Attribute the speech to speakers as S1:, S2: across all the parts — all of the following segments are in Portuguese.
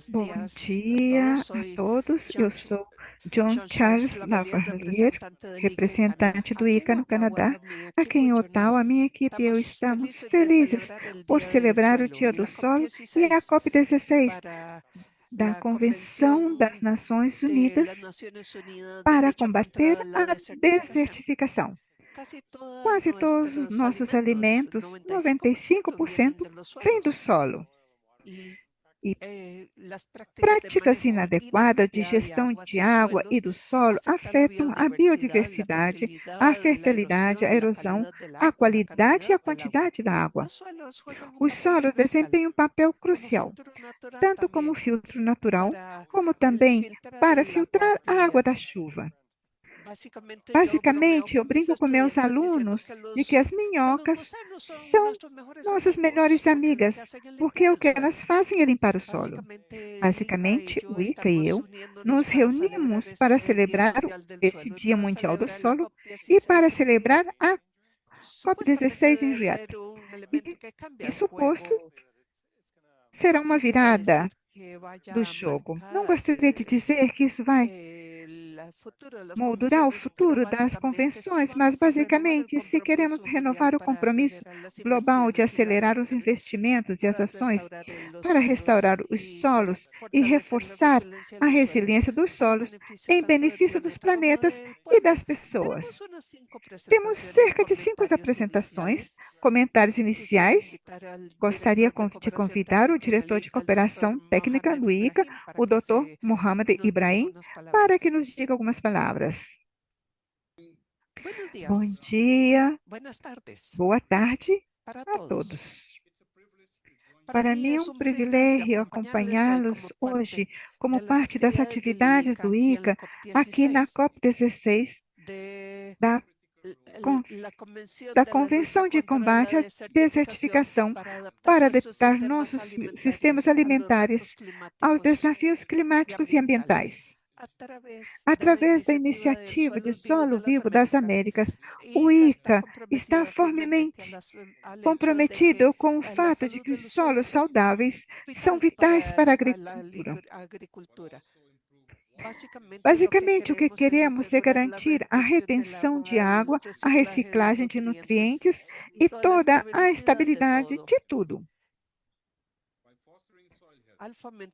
S1: Bom dia a todos. Eu sou John Charles Lavalier, representante do ICA no Canadá. Aqui em Ottawa, a minha equipe e eu estamos felizes por celebrar o Dia do Solo e a COP16 da Convenção das Nações Unidas para combater a desertificação. Quase todos os nossos alimentos, 95%, vêm do solo. E práticas inadequadas de gestão de água e do solo afetam a biodiversidade, a fertilidade, a erosão, a qualidade e a quantidade da água. Os solos desempenham um papel crucial, tanto como filtro natural, como também para filtrar a água da chuva. Basicamente, eu brinco com meus alunos de que as minhocas são nossas melhores amigas, porque o que elas fazem é limpar o solo. Basicamente, o ICA e eu nos reunimos para celebrar esse Dia Mundial do Solo e para celebrar a COP16 em Riad. E suposto será uma virada do jogo. Não gostaria de dizer que isso vai moldurar o futuro das convenções, mas basicamente, se queremos renovar o compromisso global de acelerar os investimentos e as ações para restaurar os solos e reforçar a resiliência dos solos em benefício dos planetas e das pessoas. Temos cerca de 5 apresentações, comentários iniciais. Gostaria de convidar o diretor de cooperação técnica do ICA, o Dr. Mohamed Ibrahim, para que nos diga algumas palavras. Bom dia, boa tarde a todos. Para mim é um privilégio acompanhá-los hoje como parte das atividades do ICA aqui na COP16 da Convenção de Combate à Desertificação para adaptar nossos sistemas alimentares aos desafios climáticos e ambientais. Através da Iniciativa de Solo Vivo das Américas, o ICA está fortemente comprometido com o fato de que os solos saudáveis são vitais para a agricultura. Basicamente, o que queremos é garantir a retenção de água, a reciclagem de nutrientes e toda a estabilidade de tudo.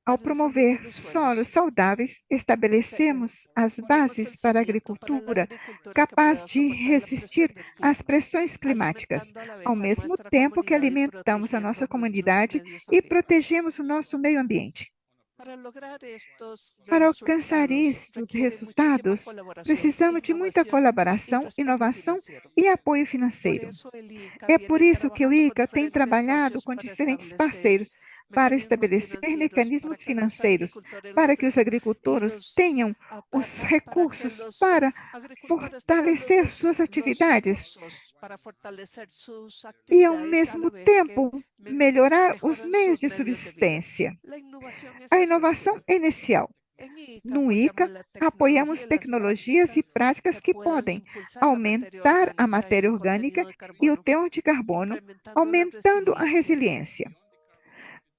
S1: Ao promover solos saudáveis, estabelecemos as bases para a agricultura capaz de resistir às pressões climáticas, ao mesmo tempo que alimentamos a nossa comunidade e protegemos o nosso meio ambiente. Para alcançar estes resultados, precisamos de muita colaboração, inovação e apoio financeiro. É por isso que o ICA tem trabalhado com diferentes parceiros para estabelecer mecanismos financeiros para que os agricultores tenham os recursos para fortalecer suas atividades e, ao mesmo tempo, melhorar os meios de subsistência. A inovação é inicial. No ICA, apoiamos tecnologias e práticas que podem aumentar a matéria orgânica e o teor de carbono, aumentando a resiliência.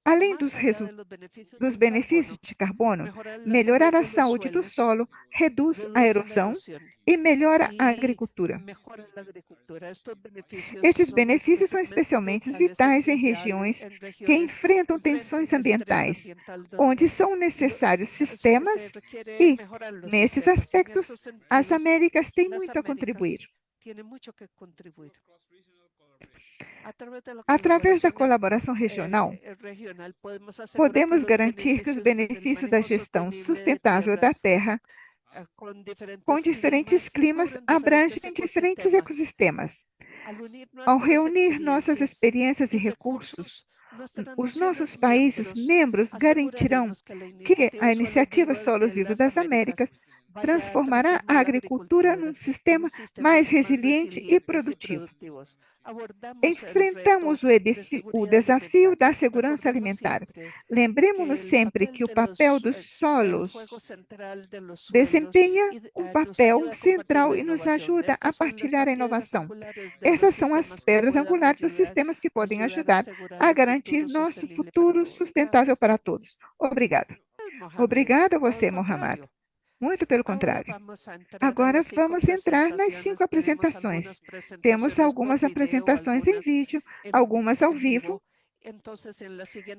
S1: Além dos benefícios de carbono, melhorar a saúde do solo, reduz a erosão e melhora a agricultura. Estes benefícios são especialmente vitais em regiões que enfrentam tensões ambientais, onde são necessários sistemas e, nesses aspectos, as Américas têm muito a contribuir. Através da colaboração regional, podemos garantir que os benefícios da gestão sustentável da terra com diferentes climas abrangem diferentes ecossistemas. Ao reunir nossas experiências e recursos, os nossos países membros garantirão que a Iniciativa Solos Vivos das Américas transformará a agricultura num sistema mais resiliente e produtivo. Enfrentamos o desafio da segurança alimentar. Lembremos-nos sempre que o papel dos solos desempenha um papel central e nos ajuda a partilhar a inovação. Essas são as pedras angulares dos sistemas que podem ajudar a garantir nosso futuro sustentável para todos. Obrigado. Obrigada a você, Mohamed. Muito pelo contrário. Agora vamos entrar nas 5 apresentações. Temos algumas apresentações em vídeo, algumas ao vivo.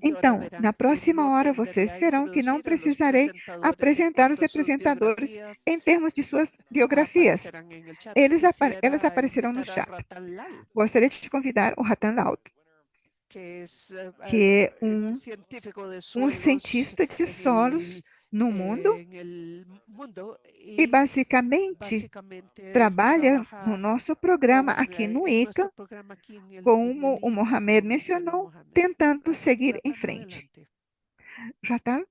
S1: Então, na próxima hora, vocês verão que não precisarei apresentar os apresentadores em termos de suas biografias. Elas aparecerão no chat. Gostaria de te convidar o Ratan Laut, que é um cientista de solos no mundo e basicamente trabalha no nosso programa aqui no ICA, como o Mohamed mencionou, tentando seguir em frente. Já está?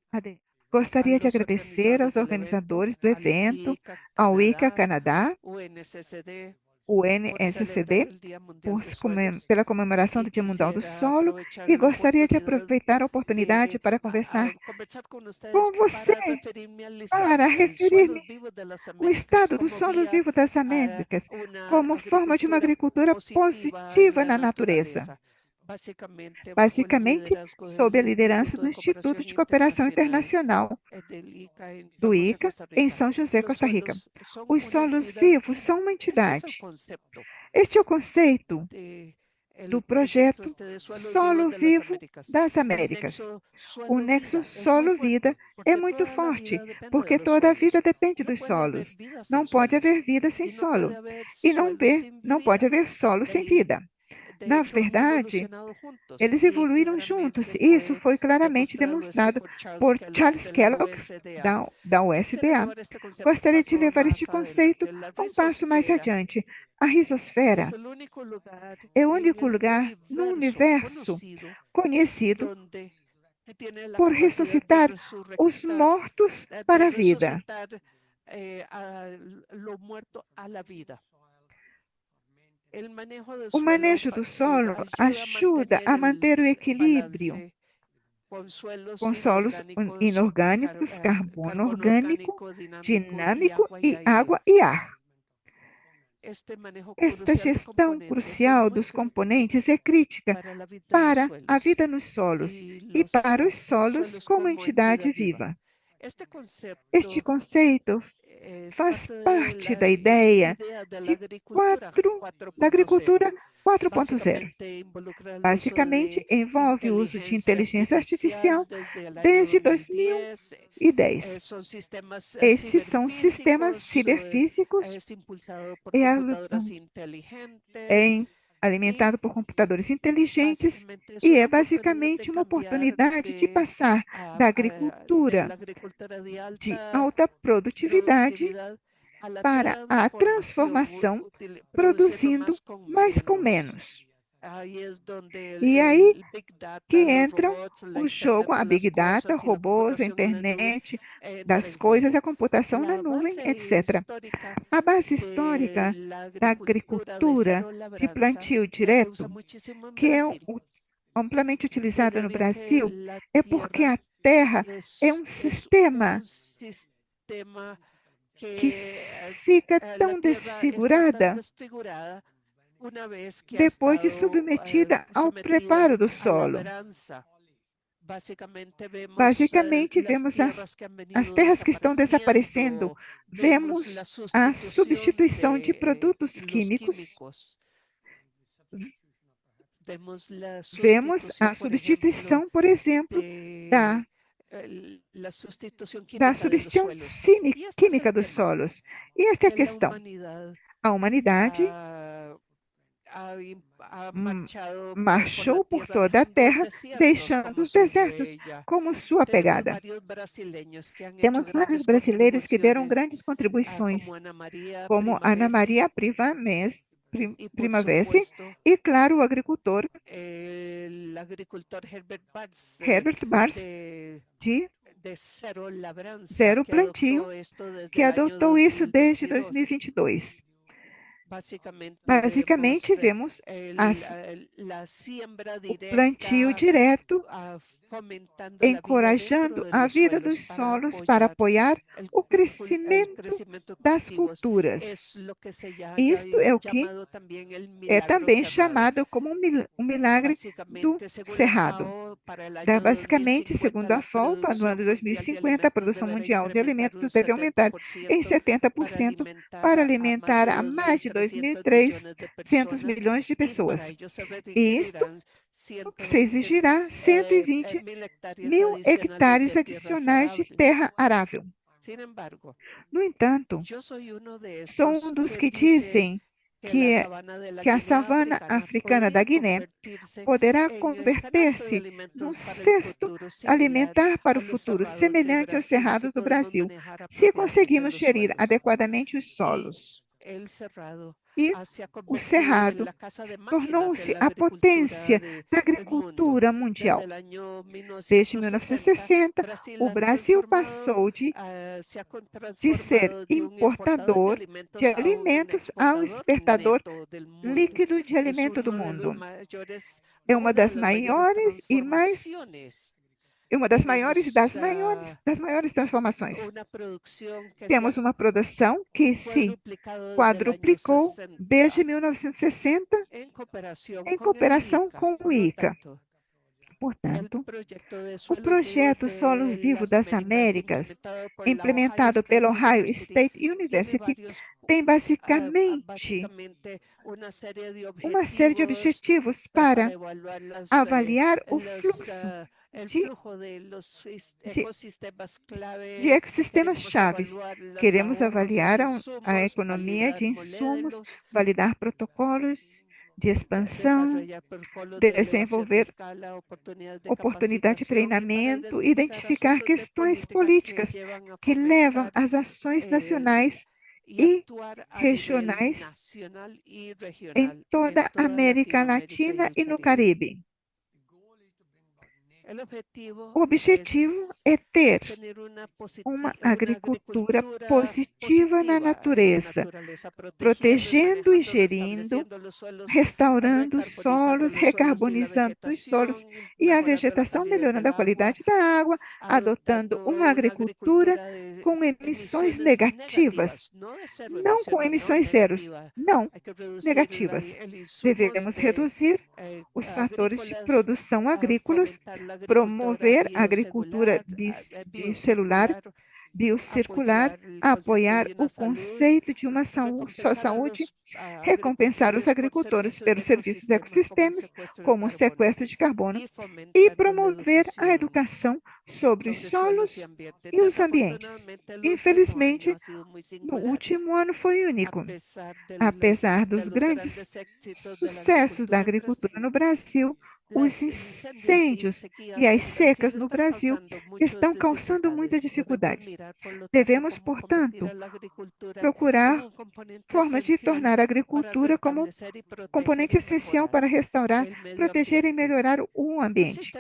S1: Gostaria de agradecer aos organizadores do evento, ao ICA Canadá, o NSCD, pela comemoração do Dia Mundial do Solo, e gostaria de aproveitar a oportunidade para conversar com você, para referir-me ao estado do solo vivo das Américas como forma de uma agricultura positiva na natureza. Basicamente, sob a liderança do Instituto de Cooperação Internacional do ICA, em São José, Costa Rica. Os solos vivos são uma entidade. Este é o conceito do projeto Solo Vivo das Américas. O nexo solo-vida é muito forte, porque toda a vida depende dos solos. Não pode haver vida sem solo, e não pode haver solo sem vida. Na verdade, eles evoluíram juntos, e isso foi claramente demonstrado por Charles Kellogg, da USDA. Gostaria de levar este conceito a um passo mais adiante. A risosfera é o único lugar no universo conhecido por ressuscitar os mortos para a vida. O manejo do solo ajuda a manter o equilíbrio com solos inorgânicos, carbono orgânico, dinâmico e água e ar. Esta gestão crucial dos componentes é crítica para a vida nos solos e para os solos como entidade viva. Este conceito faz parte da ideia da agricultura 4.0. Basicamente, envolve o uso de inteligência artificial desde 2010. Estes são sistemas ciberfísicos alimentado por computadores inteligentes e é basicamente uma oportunidade de passar da agricultura de alta produtividade para a transformação, produzindo mais com menos. E aí que entram o jogo, a Big Data, robôs, a internet das coisas, a computação na nuvem, etc. A base histórica da agricultura de plantio direto, que é amplamente utilizada no Brasil, é porque a terra é um sistema que fica tão desfigurada depois de submetida ao preparo do solo. Basicamente, vemos as terras que estão desaparecendo, vemos a substituição de produtos químicos, vemos a substituição, por exemplo, da substituição química dos solos. E esta é a questão. A humanidade marchou por toda a terra, deixando os desertos como sua pegada. Temos vários brasileiros que deram grandes contribuições, como Ana Maria Primavesi e, claro, o agricultor Herbert Bartz, Zero plantio, que adotou isso desde 2022. Basicamente, vemos o plantio direto, encorajando a vida dos solos para apoiar o crescimento das culturas. Isto é o que é também chamado como um milagre do cerrado. Basicamente, segundo a FAO, para o ano 2050, a produção mundial de alimentos deve aumentar em 70% para alimentar a mais de 2.300 milhões de pessoas. E isto se exigirá 120 mil hectares adicionais de terra arável. No entanto, sou um dos que dizem que a savana africana da Guiné poderá converter-se num cesto alimentar para o futuro, semelhante aos cerrados do Brasil, se conseguirmos gerir adequadamente os solos. E o cerrado tornou-se a potência da agricultura mundial. Desde 1960, o Brasil passou de ser importador de alimentos a um exportador líquido de alimento do mundo. É uma das maiores e das maiores transformações. Temos uma produção que se quadruplicou desde 1960 em cooperação com o ICA. Portanto, o projeto Solo Vivo das Américas, implementado pelo Ohio State University, tem basicamente uma série de objetivos para avaliar o fluxo de ecossistemas chaves. Queremos avaliar a economia de insumos, validar protocolos de expansão, desenvolver oportunidade de treinamento, identificar questões políticas que levam às ações nacionais e regionais em toda a América Latina e no Caribe. O objetivo é ter uma agricultura positiva na natureza, protegendo e gerindo, restaurando os solos, recarbonizando os solos e a vegetação, melhorando a qualidade da água, adotando uma agricultura com emissões negativas, não com emissões zeros, não, negativas. Devemos reduzir os fatores de produção agrícolas, promover a agricultura bicelular, biocircular, apoiar o conceito de uma só saúde, recompensar os agricultores pelos serviços ecossistêmicos, como o sequestro de carbono, e promover a educação sobre os solos e os ambientes. Infelizmente, no último ano foi único. Apesar dos grandes sucessos da agricultura no Brasil, os incêndios e as secas no Brasil estão causando muitas dificuldades. Devemos, portanto, procurar formas de tornar a agricultura como componente essencial para restaurar, proteger e melhorar o ambiente.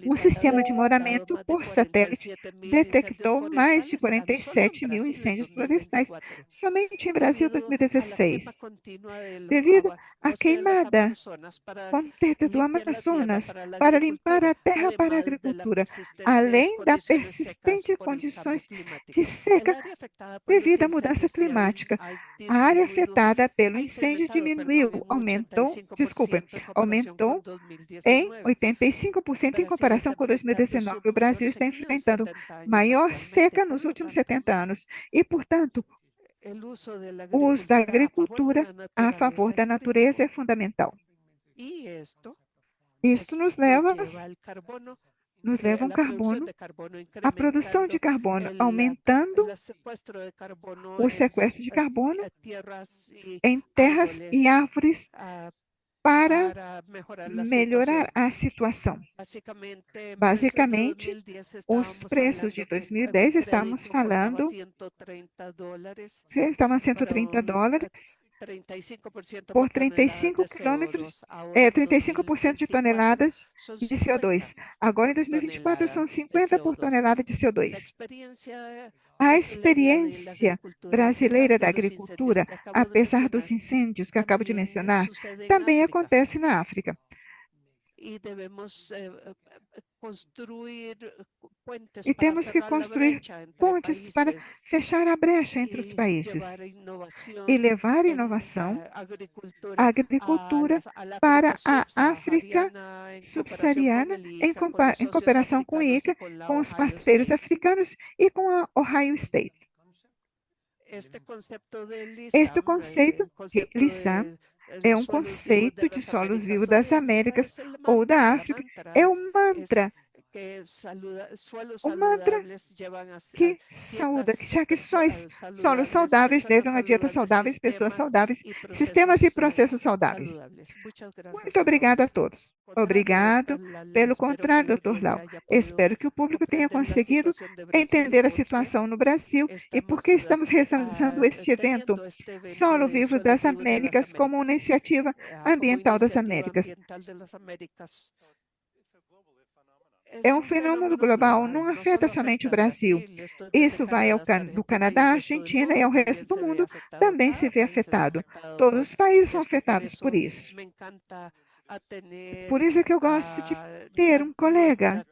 S1: O sistema de monitoramento por satélite detectou mais de 47 mil incêndios florestais somente em Brasil 2016. Devido à queimada contínua do Amazonas para limpar a terra para a agricultura, além da persistente condições de seca devido à mudança climática. A área afetada pelo incêndio aumentou em 85% em comparação com 2019. O Brasil está enfrentando maior seca nos últimos 70 anos e, portanto, o uso da agricultura a favor da natureza é fundamental. Isto nos leva ao carbono, a produção de carbono, aumentando o sequestro de carbono em terras e árvores para melhorar a situação. Basicamente, os preços de 2010 estavam a $130, por 35 quilômetros, 35% de toneladas de CO2. Agora, em 2024, são 50 por tonelada de CO2. A experiência brasileira da agricultura, apesar dos incêndios que acabo de mencionar, também acontece na África. E temos que construir pontes para fechar a brecha entre os países e levar inovação, a agricultura para a África subsaariana, em cooperação com o ICA, com os parceiros africanos e com a Ohio State. Este conceito, LISAM, é um conceito de solos vivos das Américas ou da África, é um mantra que saúda, já que solos saudáveis levam a dieta saudáveis, pessoas saudáveis, sistemas e processos saudáveis. Muito obrigado a todos. Obrigado. Pelo contrário, doutor Lau, espero que o público tenha conseguido entender a situação no Brasil e por que estamos realizando este evento Solo Vivo das Américas como uma iniciativa ambiental das Américas. É um fenômeno global, não afeta somente o Brasil. Isso vai do Canadá, à Argentina e ao resto do mundo também se vê afetado. Todos os países são afetados por isso. Por isso é que eu gosto de ter um colega,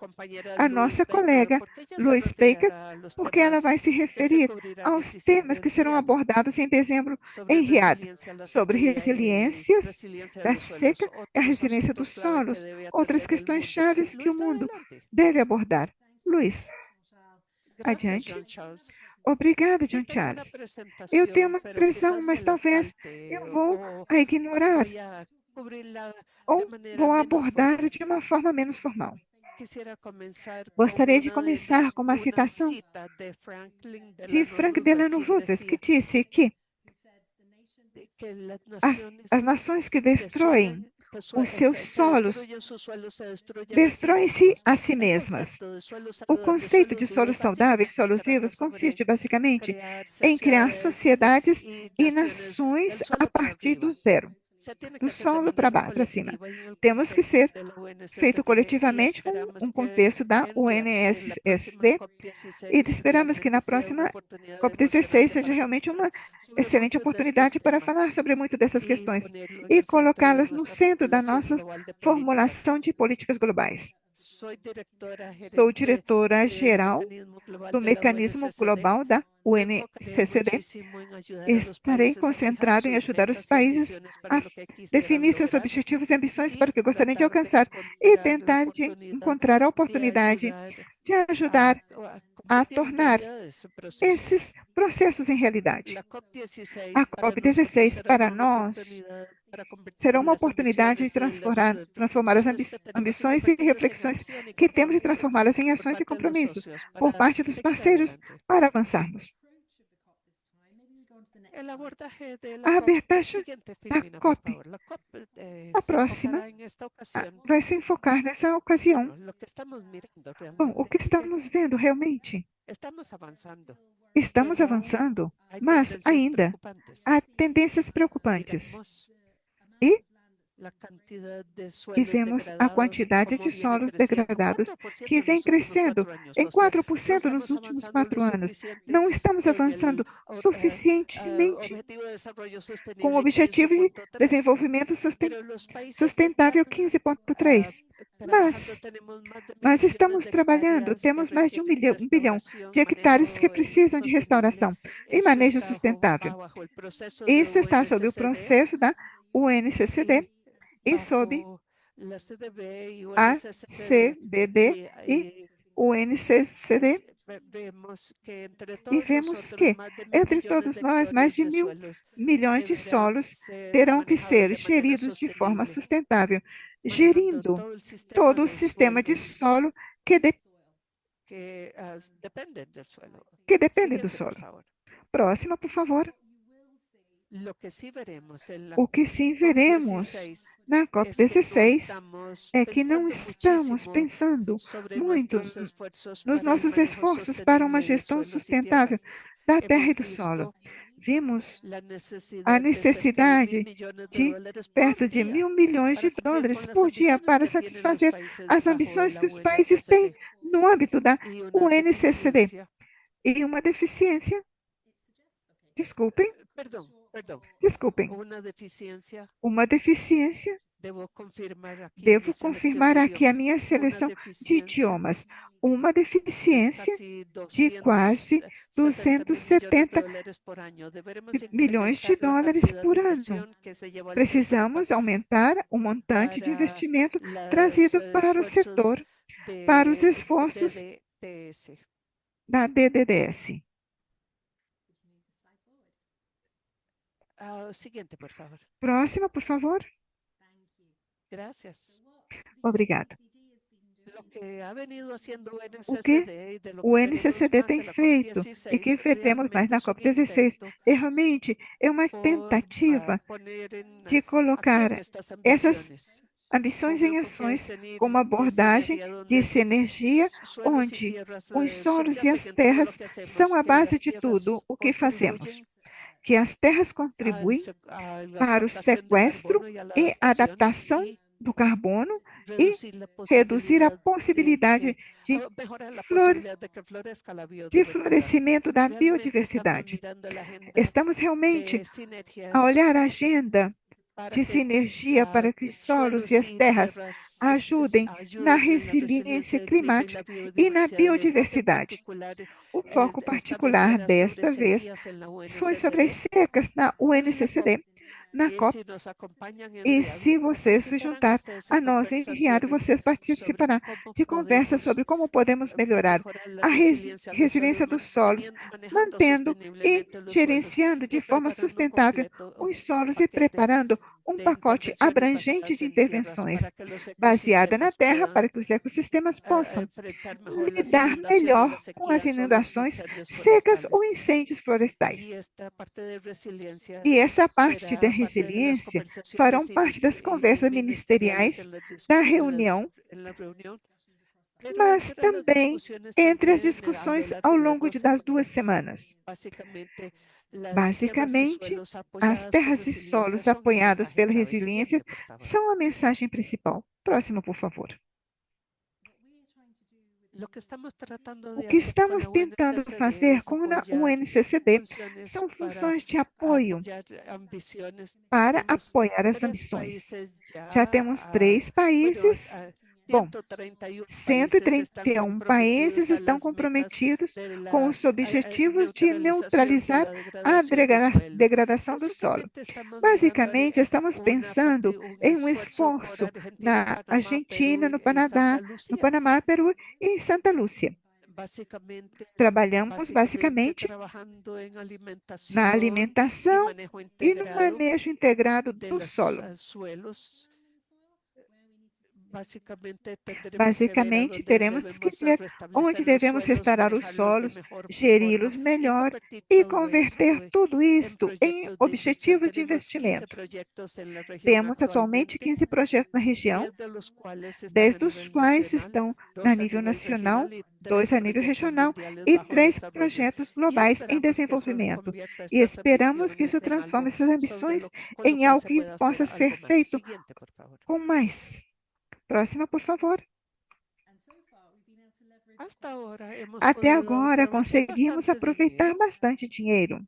S1: a nossa colega Louise Baker, porque ela vai se referir aos temas que serão abordados em dezembro em Riad, sobre resiliências da seca e a resiliência dos solos, outras questões chaves que o mundo deve abordar. Luiz, adiante. Obrigada, John Charles. Eu tenho uma impressão, mas talvez eu vou a ignorar ou vou abordar de uma forma menos formal. Gostaria de começar com uma citação de Frank Delano Roosevelt, que disse que as nações que destroem os seus solos destroem-se a si mesmas. O conceito de solos saudáveis, solos vivos, consiste basicamente em criar sociedades e nações a partir do zero, do solo para cima. Temos que ser feito coletivamente com um contexto da UNSSD e esperamos que na próxima COP16 seja realmente uma excelente oportunidade para falar sobre muito dessas questões e colocá-las no centro da nossa formulação de políticas globais. Sou diretora-geral do Mecanismo Global da UNCCD. Estarei concentrado em ajudar os países a definir seus objetivos e ambições para o que gostariam de alcançar e tentar de encontrar a oportunidade de ajudar a tornar esses processos em realidade. A COP16 para nós será uma oportunidade de transformar as ambições e reflexões que temos e transformá-las em ações e compromissos por parte dos parceiros para avançarmos. A abordagem da COP, a próxima, vai se enfocar nessa ocasião. Bom, o que estamos vendo realmente? Estamos avançando, mas ainda há tendências preocupantes. E vemos a quantidade de solos degradados que vem crescendo em 4% nos últimos 4 anos. Não estamos avançando suficientemente com o Objetivo de Desenvolvimento Sustentável 15.3. Mas estamos trabalhando, temos mais de 1 bilhão de hectares que precisam de restauração e manejo sustentável. Isso está sob o processo da UNCCD e sob a CBD e o NCCD. E vemos que, entre todos nós, mais de 1.000 milhões de solos terão que ser geridos de forma sustentável, gerindo todo o sistema de solo que depende do solo. Próxima, por favor. O que sim veremos na COP16 é que não estamos pensando muito nos nossos esforços para uma gestão sustentável da terra e do solo. vimos
S2: la
S1: a
S2: necesidad de cerca de mil
S1: necessidade
S2: millones de
S1: de
S2: dólares por
S1: perto de
S2: día
S1: 1.000 milhões
S2: para
S1: de
S2: cumplir
S1: dólares
S2: con las
S1: por dia
S2: ambiciones
S1: para
S2: que tienen los
S1: satisfazer
S2: países
S1: as
S2: bajo
S1: ambições
S2: la
S1: que os países têm
S2: UNSCD
S1: no âmbito da
S2: y una
S1: UNCCD.
S2: deficiencia,
S1: E uma deficiência, desculpem,
S2: perdón,
S1: desculpem,
S2: una deficiencia,
S1: uma deficiência,
S2: debo confirmar aquí en mi
S1: devo
S2: selección
S1: confirmar
S2: de
S1: aqui a
S2: idiomas,
S1: minha
S2: una
S1: seleção de
S2: deficiencia
S1: idiomas, uma
S2: de
S1: deficiência
S2: casi
S1: de quase
S2: 270 mil millones de
S1: 270
S2: dólares por año. Deberemos
S1: milhões de
S2: incrementar la
S1: dólares
S2: cantidad
S1: por
S2: de
S1: ano.
S2: inversión que se llevó al sector
S1: Precisamos aumentar o montante de
S2: para
S1: investimento
S2: los
S1: trazido para o
S2: esfuerzos
S1: setor, para os
S2: de
S1: esforços
S2: DDTS.
S1: da DDDS.
S2: Siguiente, por favor.
S1: Próxima, por favor.
S2: Gracias.
S1: Obrigada.
S2: Lo que ha venido haciendo o
S1: O que
S2: NSCD y de lo
S1: o
S2: que veremos
S1: NCCD
S2: más
S1: tem
S2: en la
S1: feito e que
S2: COP16
S1: veremos mais
S2: realmente
S1: na
S2: es un
S1: COP16
S2: intento
S1: realmente é uma
S2: por
S1: tentativa
S2: poner en
S1: de
S2: acción
S1: colocar
S2: estas
S1: essas
S2: ambiciones.
S1: ambições
S2: Un
S1: em
S2: enfoque de
S1: ações como
S2: de
S1: abordagem
S2: sinergia
S1: de
S2: donde
S1: sinergia,
S2: suelos y
S1: onde
S2: tierras
S1: os solos e as
S2: subyacen en todo lo
S1: terras
S2: que
S1: são
S2: hacemos,
S1: a
S2: que
S1: base
S2: las
S1: de tudo
S2: tierras
S1: o que fazemos,
S2: contribuyen
S1: que as terras contribuem
S2: a la
S1: para o
S2: captación de
S1: sequestro
S2: carbono y a la
S1: e
S2: adaptación
S1: adaptação
S2: y
S1: do carbono e
S2: reducir la
S1: reduzir a
S2: posibilidad de
S1: possibilidade
S2: que,
S1: de,
S2: mejorar la
S1: flor,
S2: posibilidad de que florezca la
S1: de
S2: biodiversidad.
S1: florescimento da
S2: Realmente estamos
S1: biodiversidade.
S2: mirando la agenda
S1: Estamos realmente
S2: de
S1: a
S2: sinergias
S1: olhar a agenda
S2: para
S1: de
S2: que
S1: sinergia para que os solos e
S2: suelos
S1: as
S2: y
S1: terras
S2: tierras
S1: ajudem na
S2: ayuden en la
S1: resiliência
S2: resiliencia del clima y la
S1: climática e na
S2: biodiversidad. El enfoque
S1: biodiversidade.
S2: particular
S1: O foco particular
S2: establecerá sobre
S1: desta vez
S2: sequías en la
S1: foi sobre as
S2: UNSCD.
S1: secas na
S2: En la COP.
S1: UNCCD, na
S2: Y
S1: COP.
S2: si nos acompañan
S1: E se
S2: enviado,
S1: vocês se
S2: participarán
S1: juntar
S2: ustedes en
S1: a nós enviado,
S2: conversaciones
S1: vocês
S2: sobre
S1: participarão
S2: cómo
S1: de conversas
S2: podemos
S1: sobre como podemos melhorar
S2: mejorar la
S1: a
S2: resiliencia a los suelos,
S1: resiliência dos solos,
S2: manejando
S1: mantendo e
S2: sosteniblemente los suelos
S1: gerenciando
S2: y
S1: de forma
S2: preparando un
S1: sustentável
S2: completo
S1: os solos e
S2: paquete
S1: preparando um
S2: de
S1: pacote
S2: intervenciones
S1: abrangente
S2: basadas
S1: de
S2: en tierras
S1: intervenções
S2: para que los
S1: baseada na
S2: ecosistemas
S1: terra
S2: puedan
S1: para que os ecossistemas possam
S2: enfrentar mejor las
S1: lidar
S2: inundaciones,
S1: melhor
S2: las
S1: com as
S2: sequías o los
S1: inundações
S2: incendios
S1: secas ou
S2: forestales.
S1: incêndios
S2: Y
S1: florestais.
S2: esta parte de resiliencia
S1: E essa parte da
S2: será parte de las
S1: resiliência farão
S2: conversaciones
S1: parte das conversas
S2: ministeriales
S1: ministeriais da reunião,
S2: en la reunión, pero
S1: mas
S2: entre las
S1: também
S2: discusiones
S1: entre as
S2: también a lo
S1: discussões ao
S2: largo de las
S1: longo
S2: dos
S1: das
S2: semanas.
S1: 2 semanas.
S2: Básicamente, las tierras y
S1: Basicamente,
S2: suelos
S1: as
S2: apoyadas por
S1: terras e
S2: resiliencia
S1: solos
S2: son el
S1: apoiados
S2: mensaje
S1: pela
S2: clave.
S1: resiliência
S2: Siguiente, por favor.
S1: são a mensagem principal. Próximo, por favor.
S2: Lo que estamos tratando
S1: O
S2: de
S1: que
S2: hacer con
S1: estamos
S2: la
S1: tentando
S2: UNSCD
S1: fazer
S2: es
S1: com a
S2: apoyar
S1: UNCCD
S2: funciones
S1: são
S2: para
S1: funções de apoio
S2: apoyar ambiciones.
S1: para
S2: Tenemos
S1: apoiar as
S2: tres
S1: ambições.
S2: países
S1: ya
S2: ya,
S1: temos 3 países. Bom,
S2: 131 países están
S1: 131 países
S2: comprometidos a
S1: estão
S2: las metas
S1: comprometidos
S2: de
S1: com
S2: la
S1: os objetivos de
S2: neutralización de
S1: neutralizar
S2: la
S1: a
S2: degradación del suelo.
S1: degradação do solo.
S2: Básicamente estamos mirando
S1: Basicamente, estamos pensando
S2: un
S1: em um
S2: esfuerzo por
S1: esforço
S2: Argentina,
S1: na
S2: Panamá, Perú
S1: Argentina, no
S2: y Santa
S1: Canadá, no
S2: Lucía.
S1: Panamá, Peru e em Santa Lúcia.
S2: Básicamente,
S1: Trabalhamos basicamente
S2: trabajando en
S1: na
S2: alimentación y
S1: alimentação
S2: manejo
S1: e no
S2: integrado
S1: manejo integrado
S2: de
S1: do
S2: los
S1: solo.
S2: suelos. Básicamente tendremos que ver a
S1: Basicamente,
S2: dónde
S1: teremos que
S2: debemos
S1: ver onde
S2: restablecer los
S1: devemos
S2: suelos,
S1: restaurar os
S2: manejarlos de
S1: solos,
S2: mejor forma
S1: geri-los
S2: y
S1: melhor
S2: convertir
S1: e
S2: todo
S1: converter
S2: esto
S1: tudo
S2: en
S1: isto em
S2: proyectos de inversión.
S1: objetivos de
S2: Tenemos 15
S1: investimento.
S2: proyectos en la región
S1: Temos atualmente
S2: actualmente,
S1: 15 projetos na região,
S2: 10 de los cuales están a
S1: 10 dos
S2: nivel
S1: quais
S2: nacional,
S1: estão a
S2: 2 a
S1: nível
S2: nivel
S1: nacional,
S2: regional y 3
S1: 2 a nível
S2: proyectos
S1: regional
S2: mundiales
S1: e
S2: bajo
S1: 3
S2: desarrollo.
S1: projetos
S2: Y
S1: globais em
S2: esperamos que eso
S1: desenvolvimento.
S2: convierta
S1: E
S2: estas
S1: esperamos que isso
S2: ambiciones en
S1: transforme
S2: algo
S1: essas ambições
S2: con lo
S1: em
S2: cual
S1: algo
S2: se
S1: que
S2: pueda hacer
S1: possa ser
S2: algo más.
S1: feito
S2: Siguiente, por favor.
S1: com mais. Próxima, por favor.
S2: Hasta ahora hemos
S1: Até
S2: podido
S1: agora
S2: aprovechar
S1: conseguimos
S2: bastante
S1: aproveitar
S2: dinero.
S1: bastante dinheiro.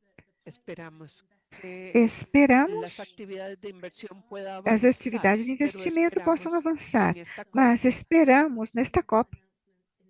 S2: Esperamos que las
S1: Esperamos
S2: actividades de inversión puedan
S1: as
S2: avanzar,
S1: atividades de
S2: pero
S1: investimento possam
S2: esperamos
S1: avançar,
S2: en esta COP
S1: mas esperamos nesta COP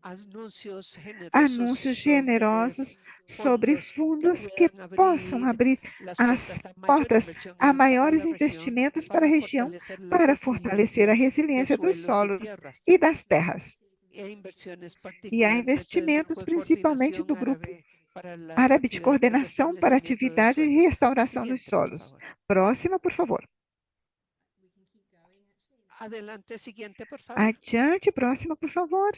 S2: anuncios generosos
S1: anúncios
S2: sobre
S1: generosos sobre
S2: fondos que
S1: fundos que
S2: puedan
S1: possam
S2: abrir
S1: abrir
S2: las
S1: as
S2: puertas a mayor
S1: portas
S2: inversión
S1: a
S2: para
S1: maiores
S2: la región,
S1: investimentos para a
S2: para
S1: região,
S2: fortalecer la
S1: para fortalecer a
S2: resiliencia de
S1: resiliência dos
S2: suelos y
S1: solos
S2: tierras.
S1: e das terras.
S2: Y hay inversiones
S1: E há
S2: particularmente del
S1: investimentos,
S2: Grupo de
S1: principalmente
S2: Coordinación
S1: do Grupo
S2: Árabe para las
S1: Árabe de
S2: actividades de
S1: Coordenação para
S2: restablecimiento de
S1: Atividade e
S2: suelos.
S1: Restauração dos
S2: Siguiente, por
S1: Solos.
S2: favor.
S1: Próxima, por favor.
S2: Adelante, siguiente, por favor.
S1: Adiante, próxima, por favor.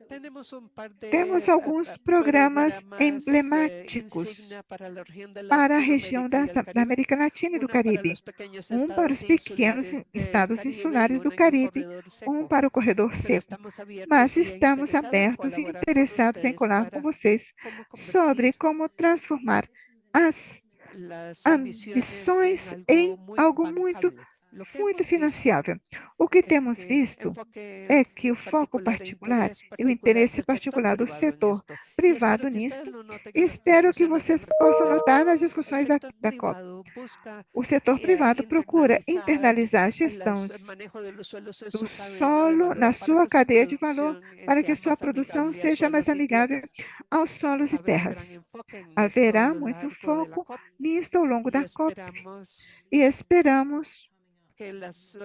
S2: Tenemos un par
S1: Temos
S2: de
S1: alguns programas
S2: programas
S1: emblemáticos
S2: insignia para la región de
S1: para a região
S2: Latinoamérica y el
S1: da
S2: Caribe,
S1: América Latina e do
S2: una para
S1: Caribe,
S2: los pequeños
S1: um para
S2: estados
S1: os pequenos
S2: insulares del
S1: estados
S2: Caribe y
S1: insulares do
S2: uno en el
S1: Caribe,
S2: corredor
S1: um
S2: seco.
S1: para o corredor
S2: Pero
S1: seco.
S2: estamos
S1: Mas
S2: abiertos y
S1: estamos
S2: interesados en
S1: abertos e
S2: colaborar con
S1: interessados em
S2: ustedes
S1: colaborar com
S2: para
S1: vocês
S2: cómo
S1: sobre
S2: convertir
S1: como transformar as
S2: las ambiciones en
S1: ambições
S2: algo
S1: em
S2: muy
S1: algo
S2: bancable. Lo que
S1: muito
S2: hemos visto
S1: financiável. O que
S2: es
S1: temos
S2: que
S1: visto
S2: enfoque
S1: é que o foco
S2: particular e
S1: particular
S2: interés
S1: e o
S2: particular
S1: interesse
S2: del sector
S1: particular do
S2: privado en
S1: setor
S2: esto. Y espero
S1: privado
S2: que ustedes
S1: nisto,
S2: lo noten en las
S1: espero que
S2: discusiones del
S1: vocês possam notar nas
S2: El
S1: discussões
S2: sector
S1: da COP.
S2: privado busca
S1: O setor privado procura
S2: internalizar
S1: internalizar a gestão
S2: el manejo de los suelos en
S1: do
S2: su cadena de
S1: solo na
S2: valor para
S1: sua
S2: que su
S1: cadeia de valor,
S2: producción
S1: para que
S2: sea
S1: sua
S2: más
S1: produção
S2: amigable a
S1: seja mais
S2: suelos y
S1: amigável
S2: tierras.
S1: aos solos e
S2: Habrá gran
S1: terras.
S2: enfoque en esto a
S1: Haverá
S2: lo
S1: muito
S2: largo de la
S1: foco
S2: COP
S1: nisto ao longo
S2: y
S1: da COP
S2: esperamos
S1: e esperamos
S2: que las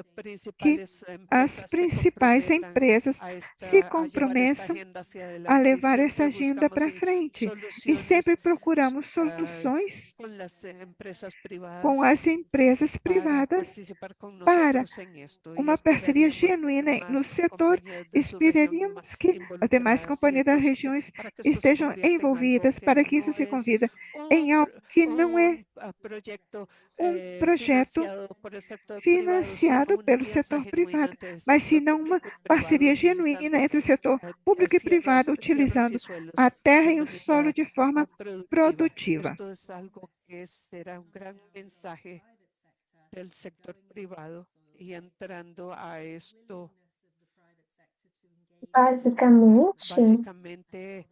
S1: que
S2: principales
S1: as
S2: empresas se
S1: principais
S2: comprometan
S1: empresas se
S2: a llevar esta
S1: comprometam
S2: agenda hacia
S1: a
S2: adelante y
S1: levar essa
S2: siempre
S1: agenda
S2: buscamos
S1: para frente. E sempre
S2: soluciones
S1: procuramos
S2: ah,
S1: soluções
S2: con las empresas
S1: com
S2: privadas
S1: as empresas
S2: para
S1: privadas
S2: participar con
S1: para
S2: nosotros en esto y
S1: uma parceria
S2: esperaríamos
S1: genuína no
S2: más
S1: setor.
S2: compañías de su región
S1: Esperaríamos que as demais
S2: involucradas en
S1: companhias das
S2: esto
S1: regiões
S2: para que esto se
S1: estejam
S2: convierta en algo
S1: envolvidas,
S2: que
S1: para que isso
S2: no
S1: se
S2: es
S1: convida em algo que não é
S2: proyecto
S1: projeto
S2: financiado por el sector privado, sino
S1: financiado
S2: una
S1: pelo
S2: alianza
S1: setor
S2: genuina
S1: privado,
S2: entre el
S1: mas
S2: sector
S1: senão uma
S2: público y privado
S1: parceria genuína
S2: utilizando
S1: entre o setor público e privado,
S2: tierras y
S1: utilizando a
S2: suelos
S1: terra
S2: de
S1: e o solo
S2: manera
S1: de forma
S2: productiva.
S1: produtiva.
S2: Esto es algo que será un gran mensaje del sector privado y entrando a esto,
S3: Basicamente,
S2: básicamente,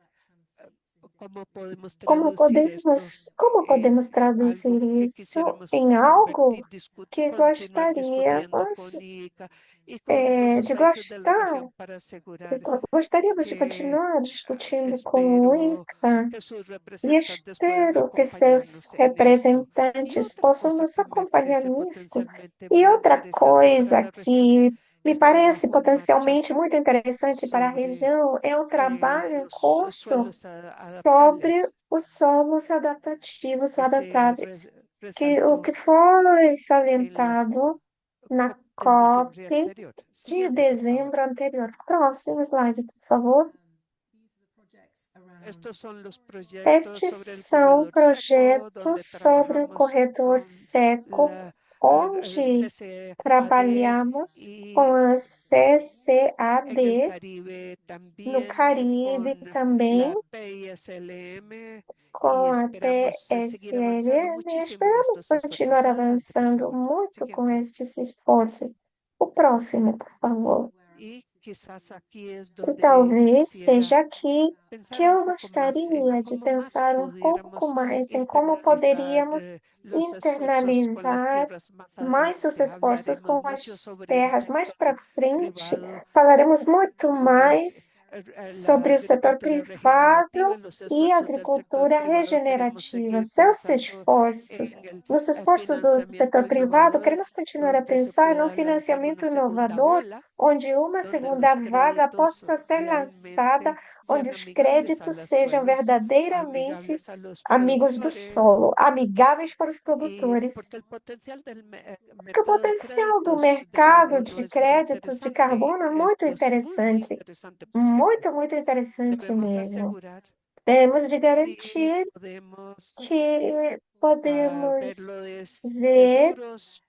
S2: ¿cómo podemos traducir esto
S3: como
S2: en
S3: podemos traduzir
S2: algo que
S3: isso
S2: quisiéramos
S3: em algo
S2: convertir,
S3: que
S2: continuar discutiendo con
S3: gostaríamos
S2: ICA y con los
S3: de
S2: países de la
S3: gostar,
S2: región para asegurar
S3: gostaríamos de
S2: que
S3: continuar discutindo com o
S2: espero
S3: ICA
S2: que sus
S3: e
S2: representantes puedan
S3: espero que seus
S2: acompañarnos en esto. Y
S3: representantes
S2: otra
S3: possam
S2: cosa
S3: nos
S2: que me
S3: acompanhar
S2: parece
S3: nisto.
S2: potencialmente
S3: E
S2: muy
S3: outra
S2: interesante para
S3: coisa
S2: la región
S3: que me
S2: es
S3: parece
S2: trabajo en marcha
S3: potencialmente muito interessante para a
S2: sobre
S3: região é o trabalho em
S2: los
S3: curso
S2: suelos
S3: sobre
S2: adaptables
S3: os solos adaptativos ou
S2: que se
S3: adaptáveis, que o
S2: resaltó
S3: que foi
S2: en la
S3: salientado na
S2: COP del diciembre
S3: COP
S2: anterior.
S3: de
S2: Siguiente, por favor.
S3: dezembro anterior. Próximo slide, por favor.
S2: Estos son los proyectos
S3: Estes
S2: sobre el
S3: são
S2: corredor seco,
S3: projetos
S2: donde
S3: sobre o
S2: trabajamos
S3: corredor
S2: con
S3: seco,
S2: la
S3: onde
S2: CCAD
S3: trabalhamos com
S2: y
S3: a
S2: en el
S3: CCAD
S2: Caribe
S3: no
S2: también
S3: Caribe
S2: con
S3: também,
S2: la PISLM y
S3: com a
S2: esperamos seguir avanzando
S3: PSLM, e
S2: muchísimo en
S3: esperamos
S2: estos esfuerzos.
S3: continuar
S2: Adelante, por
S3: avançando
S2: favor.
S3: muito com
S2: Siguiente.
S3: estes esforços. O próximo, por favor.
S2: Y quizás aquí es
S3: E
S2: donde
S3: talvez
S2: quisiera
S3: seja aqui que
S2: pensar un
S3: eu
S2: poco más en
S3: gostaria de
S2: cómo más
S3: pensar um pouco
S2: pudiéramos
S3: mais em como
S2: internalizar
S3: poderíamos
S2: los esfuerzos con las
S3: internalizar
S2: tierras más
S3: mais os
S2: adelante.
S3: esforços
S2: Hablaremos
S3: com
S2: mucho
S3: as
S2: sobre el
S3: terras. Mais para
S2: sector
S3: frente,
S2: privado,
S3: falaremos muito
S2: sobre
S3: mais
S2: la
S3: sobre o setor
S2: agricultura regenerativa,
S3: privado
S2: los
S3: e
S2: esfuerzos del sector
S3: agricultura
S2: privado. Queremos
S3: regenerativa.
S2: seguir
S3: Seus
S2: pensando
S3: esforços,
S2: en el
S3: nos esforços do
S2: financiamiento
S3: setor privado,
S2: innovador,
S3: queremos continuar a
S2: donde se
S3: pensar num
S2: pueda lanzar
S3: financiamento
S2: una segunda
S3: inovador,
S2: ola,
S3: onde uma
S2: donde
S3: segunda
S2: los
S3: vaga
S2: créditos
S3: possa ser lançada,
S2: realmente
S3: onde
S2: sean
S3: os
S2: amigables a
S3: créditos
S2: los
S3: sejam
S2: suelos,
S3: verdadeiramente
S2: amigables a los
S3: amigos do
S2: productores,
S3: solo, amigáveis para os
S2: y
S3: produtores.
S2: porque el potencial del
S3: Porque o
S2: mercado de
S3: potencial do
S2: créditos de
S3: mercado
S2: carbono
S3: de
S2: es muy
S3: créditos de
S2: interesante.
S3: carbono é
S2: Esto es muy, muy
S3: interessante.
S2: interesante, por cierto.
S3: Muito, muito interessante
S2: Debemos
S3: mesmo.
S2: asegurar
S3: Temos de
S2: si
S3: garantir
S2: podemos
S3: que
S2: ver
S3: podemos
S2: lo de
S3: ver
S2: seguros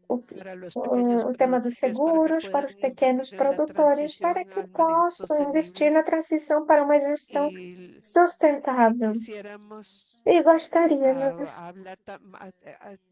S3: o,
S2: para los pequeños
S3: o tema dos
S2: productores, para que
S3: seguros para os
S2: puedan
S3: pequenos
S2: invertir en la
S3: produtores, para
S2: transición
S3: que
S2: al manejo
S3: possam investir
S2: sostenible
S3: na transição para uma gestão
S2: y, y
S3: sustentável.
S2: quisiéramos
S3: E gostaríamos
S2: hablar,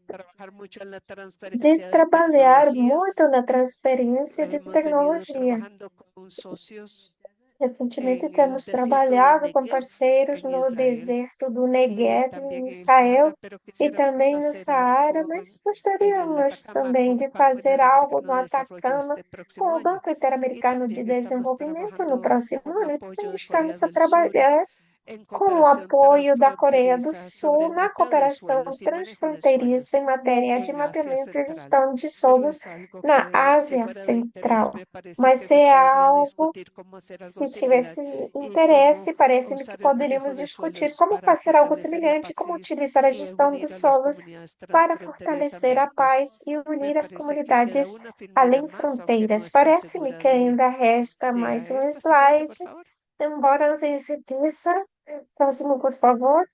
S2: trabajar mucho en la
S3: de
S2: transferencia de
S3: trabalhar muito
S2: tecnologías.
S3: na transferência de
S2: Hemos venido
S3: tecnologia.
S2: trabajando con socios
S3: Recentemente
S2: en el
S3: temos
S2: desierto del
S3: trabalhado com
S2: Negev
S3: parceiros
S2: en
S3: no
S2: Israel
S3: deserto do
S2: y
S3: Negev,
S2: también
S3: em
S2: en el Sahara,
S3: Israel,
S2: pero
S3: e
S2: quisiéramos
S3: também no
S2: hacer
S3: Saara,
S2: algo
S3: mas
S2: en el
S3: gostaríamos
S2: Atacama
S3: também
S2: con
S3: de
S2: Banco
S3: fazer algo
S2: Interamericano
S3: no
S2: de Desarrollo
S3: Atacama
S2: este próximo
S3: com o
S2: año.
S3: Banco
S2: Y
S3: Interamericano de
S2: también estamos
S3: Desenvolvimento no
S2: trabajando
S3: próximo
S2: con
S3: ano. E
S2: apoyo
S3: também
S2: de Corea
S3: estamos a
S2: del Sur
S3: trabalhar
S2: en
S3: com o
S2: cooperación
S3: apoio da Coreia do
S2: transfronteriza sobre
S3: Sul
S2: el
S3: na
S2: mapeo de
S3: cooperação
S2: suelos y manejo de
S3: transfronteiriça
S2: suelos
S3: em matéria de
S2: en Asia
S3: mapeamento e
S2: Central.
S3: gestão de
S2: Pero
S3: solos
S2: es algo
S3: na
S2: que, si
S3: Ásia
S2: fuera de interés,
S3: Central.
S2: me parece
S3: Mas
S2: que
S3: se
S2: se
S3: é
S2: podría
S3: algo,
S2: discutir cómo hacer algo
S3: se
S2: similar
S3: tivesse
S2: y cómo
S3: interesse, parece-me que
S2: usar el manejo
S3: poderíamos
S2: de
S3: discutir
S2: suelos
S3: como
S2: para
S3: fazer algo
S2: fortalecer la
S3: semelhante,
S2: paz
S3: como utilizar a
S2: y
S3: gestão
S2: unir
S3: dos
S2: a las
S3: solos
S2: comunidades
S3: para fortalecer a
S2: transfronterizamente.
S3: paz e
S2: Me
S3: unir as
S2: parece que queda
S3: comunidades
S2: una filmina
S3: além
S2: más, aunque no
S3: fronteiras.
S2: estoy
S3: Parece-me
S2: segura
S3: que
S2: de
S3: ainda resta
S2: sea
S3: mais um
S2: esta. Siguiente,
S3: slide,
S2: por favor.
S3: embora não tenha certeza. Próximo, por favor.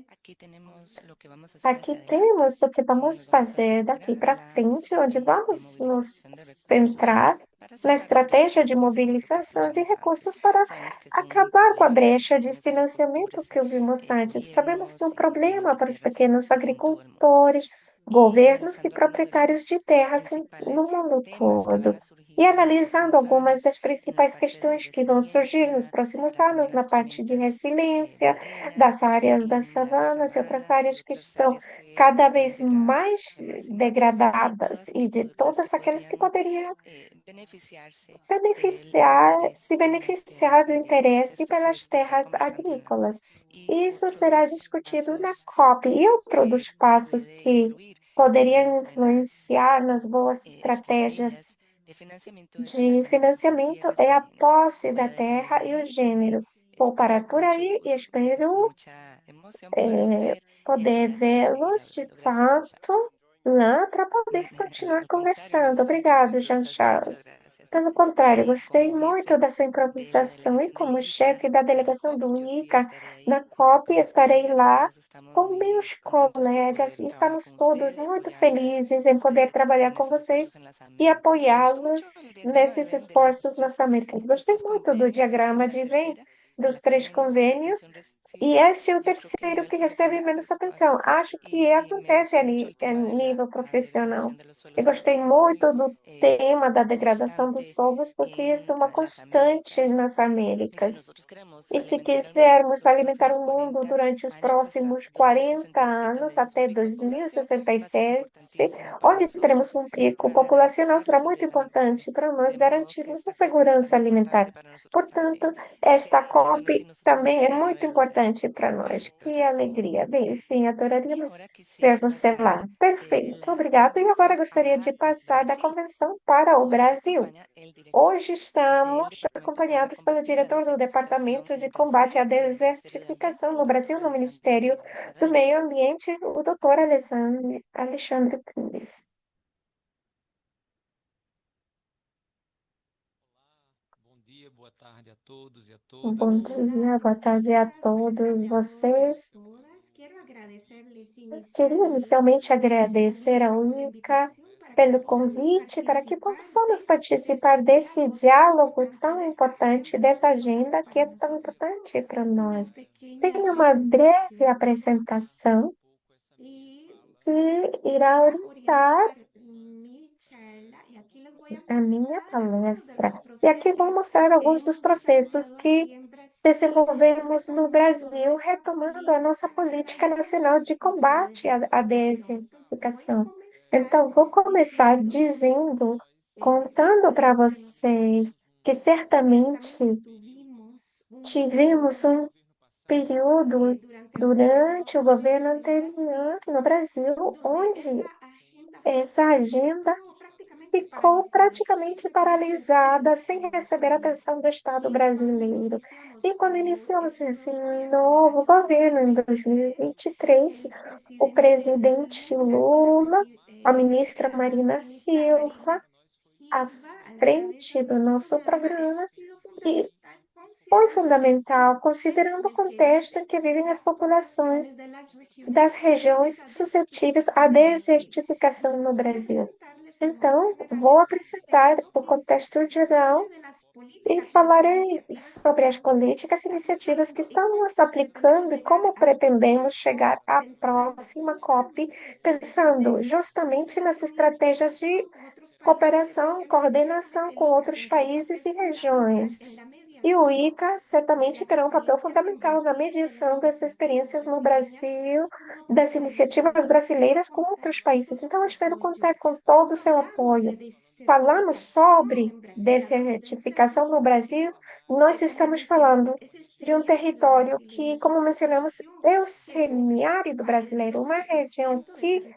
S4: Aquí tenemos lo que vamos a hacer
S3: Aqui
S4: hacia adelante,
S3: temos o que
S4: donde
S3: vamos
S4: nos vamos a
S3: fazer daqui
S4: centrar
S3: para
S4: en la
S3: frente, onde
S4: estrategia de
S3: vamos nos
S4: movilización de recursos
S3: centrar
S4: para
S3: na
S4: cerrar la brecha
S3: estratégia
S4: de
S3: de
S4: financiamiento que
S3: mobilização de
S4: escuchamos antes.
S3: recursos para
S4: Sabemos que es un
S3: acabar com a
S4: problema para los
S3: brecha de
S4: pequeños
S3: financiamento
S4: agricultores,
S3: que ouvimos antes. Sabemos que é um
S4: gobiernos y dueños
S3: problema
S4: de
S3: para os
S4: tierras
S3: pequenos
S4: en todo el mundo.
S3: agricultores,
S4: Y
S3: governos e
S4: analizando algunos de
S3: proprietários de
S4: los
S3: terras no
S4: principales
S3: mundo
S4: temas que van
S3: todo.
S4: a
S3: E
S4: surgir en los
S3: analisando
S4: próximos
S3: algumas
S4: años
S3: das
S4: en la
S3: principais
S4: parte de
S3: questões que vão surgir nos
S4: resiliencia,
S3: próximos
S4: para también
S3: anos na
S4: las
S3: parte de
S4: tormentas
S3: resiliência
S4: de arena
S3: das áreas das
S4: en las
S3: savanas e outras
S4: sabanas y
S3: áreas que
S4: otras
S3: estão
S4: áreas que
S3: cada
S4: están
S3: vez
S4: degradadas
S3: mais
S4: cada vez y más, y
S3: degradadas
S4: todas
S3: e
S4: que
S3: de
S4: las que
S3: todas aquelas que
S4: podrían
S3: poderiam
S4: beneficiarse del
S3: beneficiar,
S4: interés
S3: se
S4: por las tierras
S3: beneficiar do
S4: agrícolas.
S3: interesse
S4: Esto se
S3: pelas
S4: estará
S3: terras
S4: conversando en la COP.
S3: agrícolas.
S4: Y
S3: Isso
S4: otro de
S3: será
S4: los
S3: discutido na
S4: pasos
S3: COP. E outro
S4: que
S3: dos passos
S4: puede
S3: que
S4: influir en las
S3: poderiam
S4: buenas
S3: influenciar nas boas estratégias
S4: estrategias de financiamiento es la
S3: de
S4: tenencia de
S3: financiamento
S4: tierras
S3: é
S4: y
S3: a
S4: género.
S3: posse
S4: Voy
S3: da
S4: a
S3: terra
S4: detenerme
S3: e o
S4: ahí
S3: gênero.
S4: y
S3: Vou
S4: espero
S3: parar
S4: con
S3: por aí e espero
S4: mucha emoción poderlos ver en
S3: poder
S4: línea para seguir
S3: vê-los de
S4: hablando. Gracias,
S3: fato
S4: Jean-Charles.
S3: lá para poder continuar
S4: Al contrario, me
S3: conversando.
S4: gustó mucho su
S3: Obrigado, Jean
S4: improvisación. Muchas
S3: Charles.
S4: gracias.
S3: Pelo contrário, gostei
S4: Como
S3: muito
S4: jefe
S3: da sua
S4: de la
S3: improvisação e
S4: delegación del
S3: como
S4: INCA
S3: chefe da
S4: en la
S3: delegação
S4: COP,
S3: do
S4: yo sí
S3: ICA
S4: estaré ahí
S3: na COP,
S4: con mis
S3: estarei
S4: colegas y
S3: lá
S4: todos estamos
S3: com
S4: muy
S3: meus
S4: contentos por
S3: colegas
S4: poder
S3: e
S4: trabajar
S3: estamos
S4: con usted
S3: todos
S4: y
S3: muito
S4: apoyarla
S3: felizes em poder
S4: usted
S3: trabalhar
S4: en
S3: com
S4: estos
S3: vocês
S4: esfuerzos en las
S3: e
S4: Américas. Me gustó
S3: apoiá-los
S4: mucho el diagrama de
S3: nesses
S4: Venn de los
S3: esforços nas Américas. Gostei
S4: estos
S3: muito do
S4: convenios. Esta es
S3: diagrama
S4: la
S3: de Venn
S4: tercera de
S3: dos
S4: la que
S3: três
S4: menos
S3: convênios.
S4: atención recibe,
S3: E este é o
S4: yo creo que a
S3: terceiro
S4: nivel
S3: que recebe
S4: profesional
S3: menos
S4: esto pasa.
S3: atenção. Acho que
S4: Y me
S3: acontece
S4: gustó mucho el
S3: a
S4: tema de la
S3: nível profissional.
S4: degradación de los
S3: Eu
S4: suelos, que es
S3: gostei
S4: muy
S3: muito do tema da degradação dos
S4: constante
S3: solos, porque isso é uma
S4: las
S3: constante
S4: Américas.
S3: nas
S4: Y si
S3: Américas.
S4: nosotros queremos
S3: E se
S4: alimentar al mundo
S3: quisermos
S4: los
S3: alimentar
S4: próximos
S3: o mundo
S4: 40
S3: durante os
S4: años hasta
S3: próximos 40
S4: 2067, donde
S3: anos,
S4: lleguemos a un
S3: até
S4: pico de población, va a ser
S3: 2067,
S4: importantísimo para
S3: onde teremos
S4: nosotros
S3: um pico
S4: para
S3: populacional, será
S4: garantizarle
S3: muito
S4: suplementarle.
S3: importante para nós
S4: De modo que
S3: garantirmos a
S4: esta COP es tan
S3: segurança
S4: importante
S3: alimentar.
S4: para nosotros
S3: Portanto,
S4: también.
S3: esta
S4: Qué bueno si
S3: COP
S4: nos
S3: também é
S4: acompañaría y
S3: muito
S4: verlos ahí.
S3: importante para nós.
S4: Perfecto.
S3: Que alegria. Bem, sim,
S4: Y
S3: adoraríamos
S4: ahora
S3: ver
S4: quisiera
S3: você
S4: pasar
S3: lá.
S4: de
S3: Perfeito,
S4: la
S3: obrigado. E agora
S4: convención
S3: gostaria de
S4: a
S3: passar da
S4: Brasil.
S3: convenção para o
S4: Hoy nos
S3: Brasil.
S4: acompaña el director
S3: Hoje
S4: del
S3: estamos
S4: Departamento para
S3: acompanhados pelo
S4: combatir la
S3: diretor do
S4: desertificación
S3: Departamento de
S4: en
S3: Combate
S4: Brasil
S3: à
S4: en el Ministerio de Ambiente,
S3: Desertificação
S4: el
S3: no Brasil,
S4: doctor
S3: no
S4: Alessandro
S3: Ministério
S4: Pires
S3: do
S4: Cedeño.
S3: Meio Ambiente, o doutor Alexandre Pires.
S5: Bom dia, boa tarde a todos e a todas.
S3: Bom dia, boa tarde a todos vocês. Queria inicialmente agradecer a UNICA pelo convite para que possamos participar desse diálogo tão importante, dessa agenda que é tão importante para nós. Tenho uma breve apresentação que irá orientar a minha palestra. E aqui vou mostrar alguns dos processos que desenvolvemos no Brasil, retomando a nossa política nacional de combate à desertificação. Então, vou começar dizendo, contando para vocês que certamente tivemos um período durante o governo anterior no Brasil, onde essa agenda ficou praticamente paralisada, sem receber atenção do Estado brasileiro. E quando iniciou-se esse novo governo, em 2023, o presidente Lula, a ministra Marina Silva, à frente do nosso programa, e foi fundamental, considerando o contexto em que vivem as populações das regiões suscetíveis à desertificação no Brasil. Então, vou apresentar o contexto geral e falarei sobre as políticas e iniciativas que estamos aplicando e como pretendemos chegar à próxima COP, pensando justamente nas estratégias de cooperação, coordenação com outros países e regiões. E o ICA certamente terá um papel fundamental na mediação das experiências no Brasil, das iniciativas brasileiras com outros países. Então, eu espero contar com todo o seu apoio. Falamos sobre desertificação no Brasil, nós estamos falando de um território que, como mencionamos, é o semiárido brasileiro, uma região que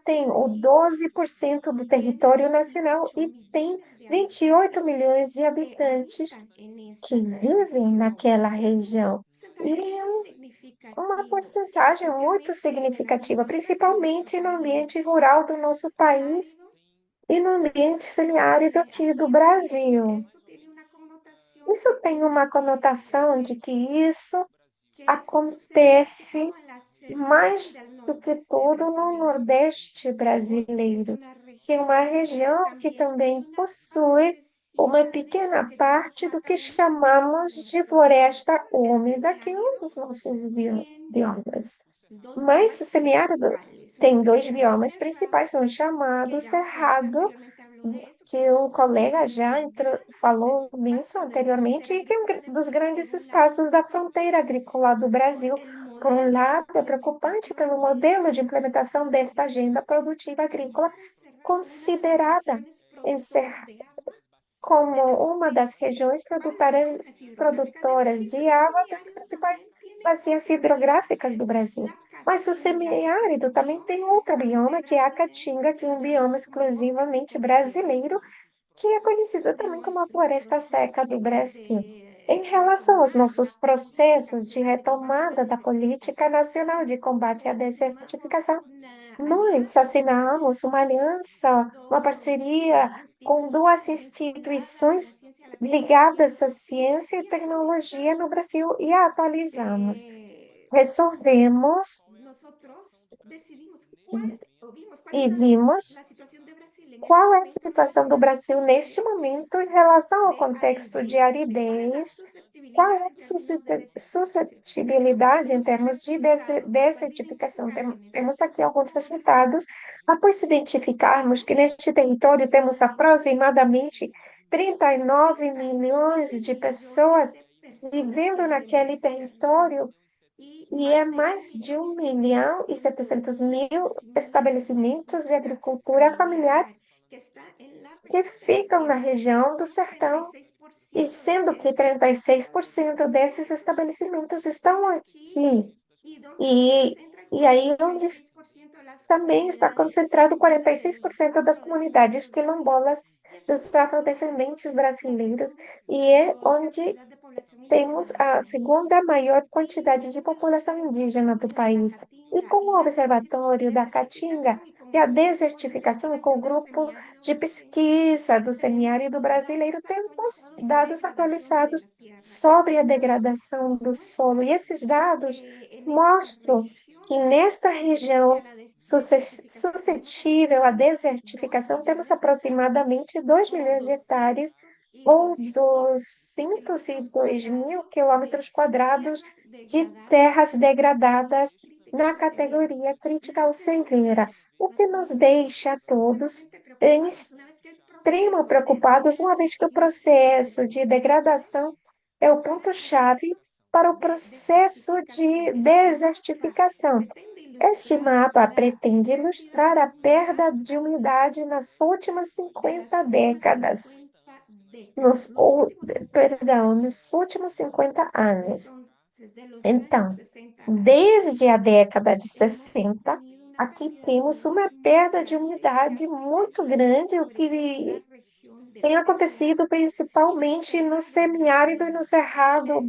S3: tem o 12% do território nacional e tem 28 milhões de habitantes que vivem naquela região. E é uma porcentagem muito significativa, principalmente no ambiente rural do nosso país e no ambiente semiárido aqui do Brasil. Isso tem uma conotação de que isso acontece mais do que tudo no Nordeste brasileiro, que é uma região que também possui uma pequena parte do que chamamos de floresta úmida, que é um dos nossos biomas. Mas o semiárido tem dois biomas principais, são chamados Cerrado, que um colega já falou nisso anteriormente, e que é um dos grandes espaços da fronteira agrícola do Brasil. Por um lado, é preocupante pelo modelo de implementação desta agenda produtiva agrícola, considerada em como uma das regiões produtoras de água das principais bacias hidrográficas do Brasil. Mas o semiárido também tem outro bioma, que é a Caatinga, que é um bioma exclusivamente brasileiro, que é conhecido também como a floresta seca do Brasil. Em relação aos nossos processos de retomada da política nacional de combate à desertificação, nós assinamos uma aliança, uma parceria com duas instituições ligadas à ciência e tecnologia no Brasil e a atualizamos. Resolvemos e vimos qual é a situação do Brasil neste momento em relação ao contexto de aridez, qual é a suscetibilidade em termos de desertificação. Temos aqui alguns resultados. Após identificarmos que neste território temos aproximadamente 39 milhões de pessoas vivendo naquele território, e é mais de 1.700.000 estabelecimentos de agricultura familiar que ficam na região do sertão, e sendo que 36% desses estabelecimentos estão aqui. E aí onde também está concentrado 46% das comunidades quilombolas dos afrodescendentes brasileiros, e é onde temos a segunda maior quantidade de população indígena do país. E com o Observatório da Caatinga e a desertificação e com o grupo de pesquisa do semiárido brasileiro, temos dados atualizados sobre a degradação do solo. E esses dados mostram que nesta região suscetível à desertificação, temos aproximadamente 2 milhões de hectares ou 202 mil quilômetros quadrados de terras degradadas na categoria crítica ou severa, o que nos deixa a todos em extremo preocupados, uma vez que o processo de degradação é o ponto-chave para o processo de desertificação. Este mapa pretende ilustrar a perda de umidade nas últimas 50 décadas nos últimos 50 anos. Então, desde a década de 60, aqui temos uma perda de umidade muito grande, o que tem acontecido principalmente no semiárido e no cerrado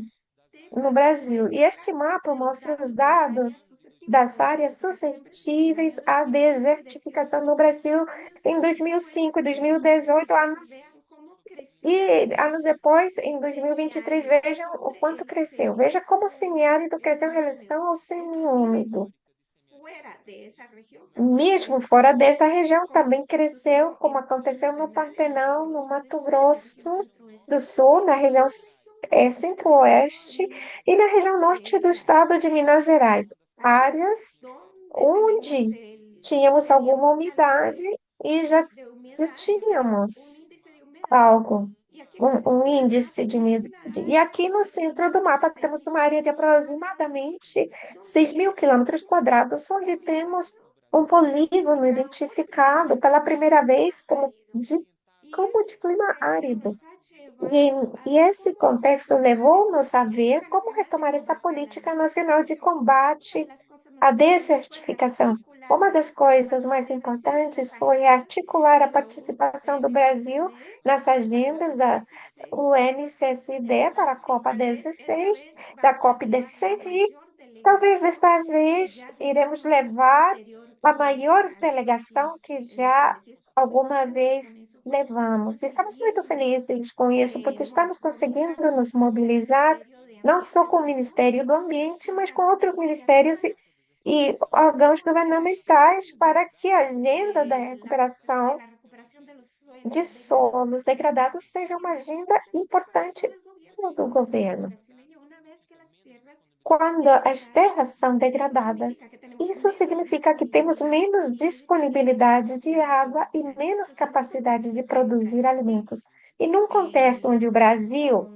S3: no Brasil. E este mapa mostra os dados das áreas suscetíveis à desertificação no Brasil em 2005 e 2018, anos depois, em 2023, vejam o quanto cresceu. Veja como o semiárido cresceu em relação ao semiúmido. Mesmo fora dessa região, também cresceu, como aconteceu no Pantanal, no Mato Grosso do Sul, na região centro-oeste e na região norte do estado de Minas Gerais. Áreas onde tínhamos alguma umidade e já tínhamos algo, um índice de umidade. E aqui no centro do mapa temos uma área de aproximadamente 6 mil quilômetros quadrados, onde temos um polígono identificado pela primeira vez como de clima árido. E esse contexto levou-nos a ver como retomar essa política nacional de combate à desertificação. Uma das coisas mais importantes foi articular a participação do Brasil nas agendas da UNCSD para a COP16, da COP16, e talvez desta vez iremos levar a maior delegação que já alguma vez levamos. Estamos muito felizes com isso, porque estamos conseguindo nos mobilizar, não só com o Ministério do Ambiente, mas com outros ministérios e órgãos governamentais para que a agenda da recuperação de solos degradados seja uma agenda importante do governo. Quando as terras são degradadas, isso significa que temos menos disponibilidade de água e menos capacidade de produzir alimentos. E num contexto onde o Brasil,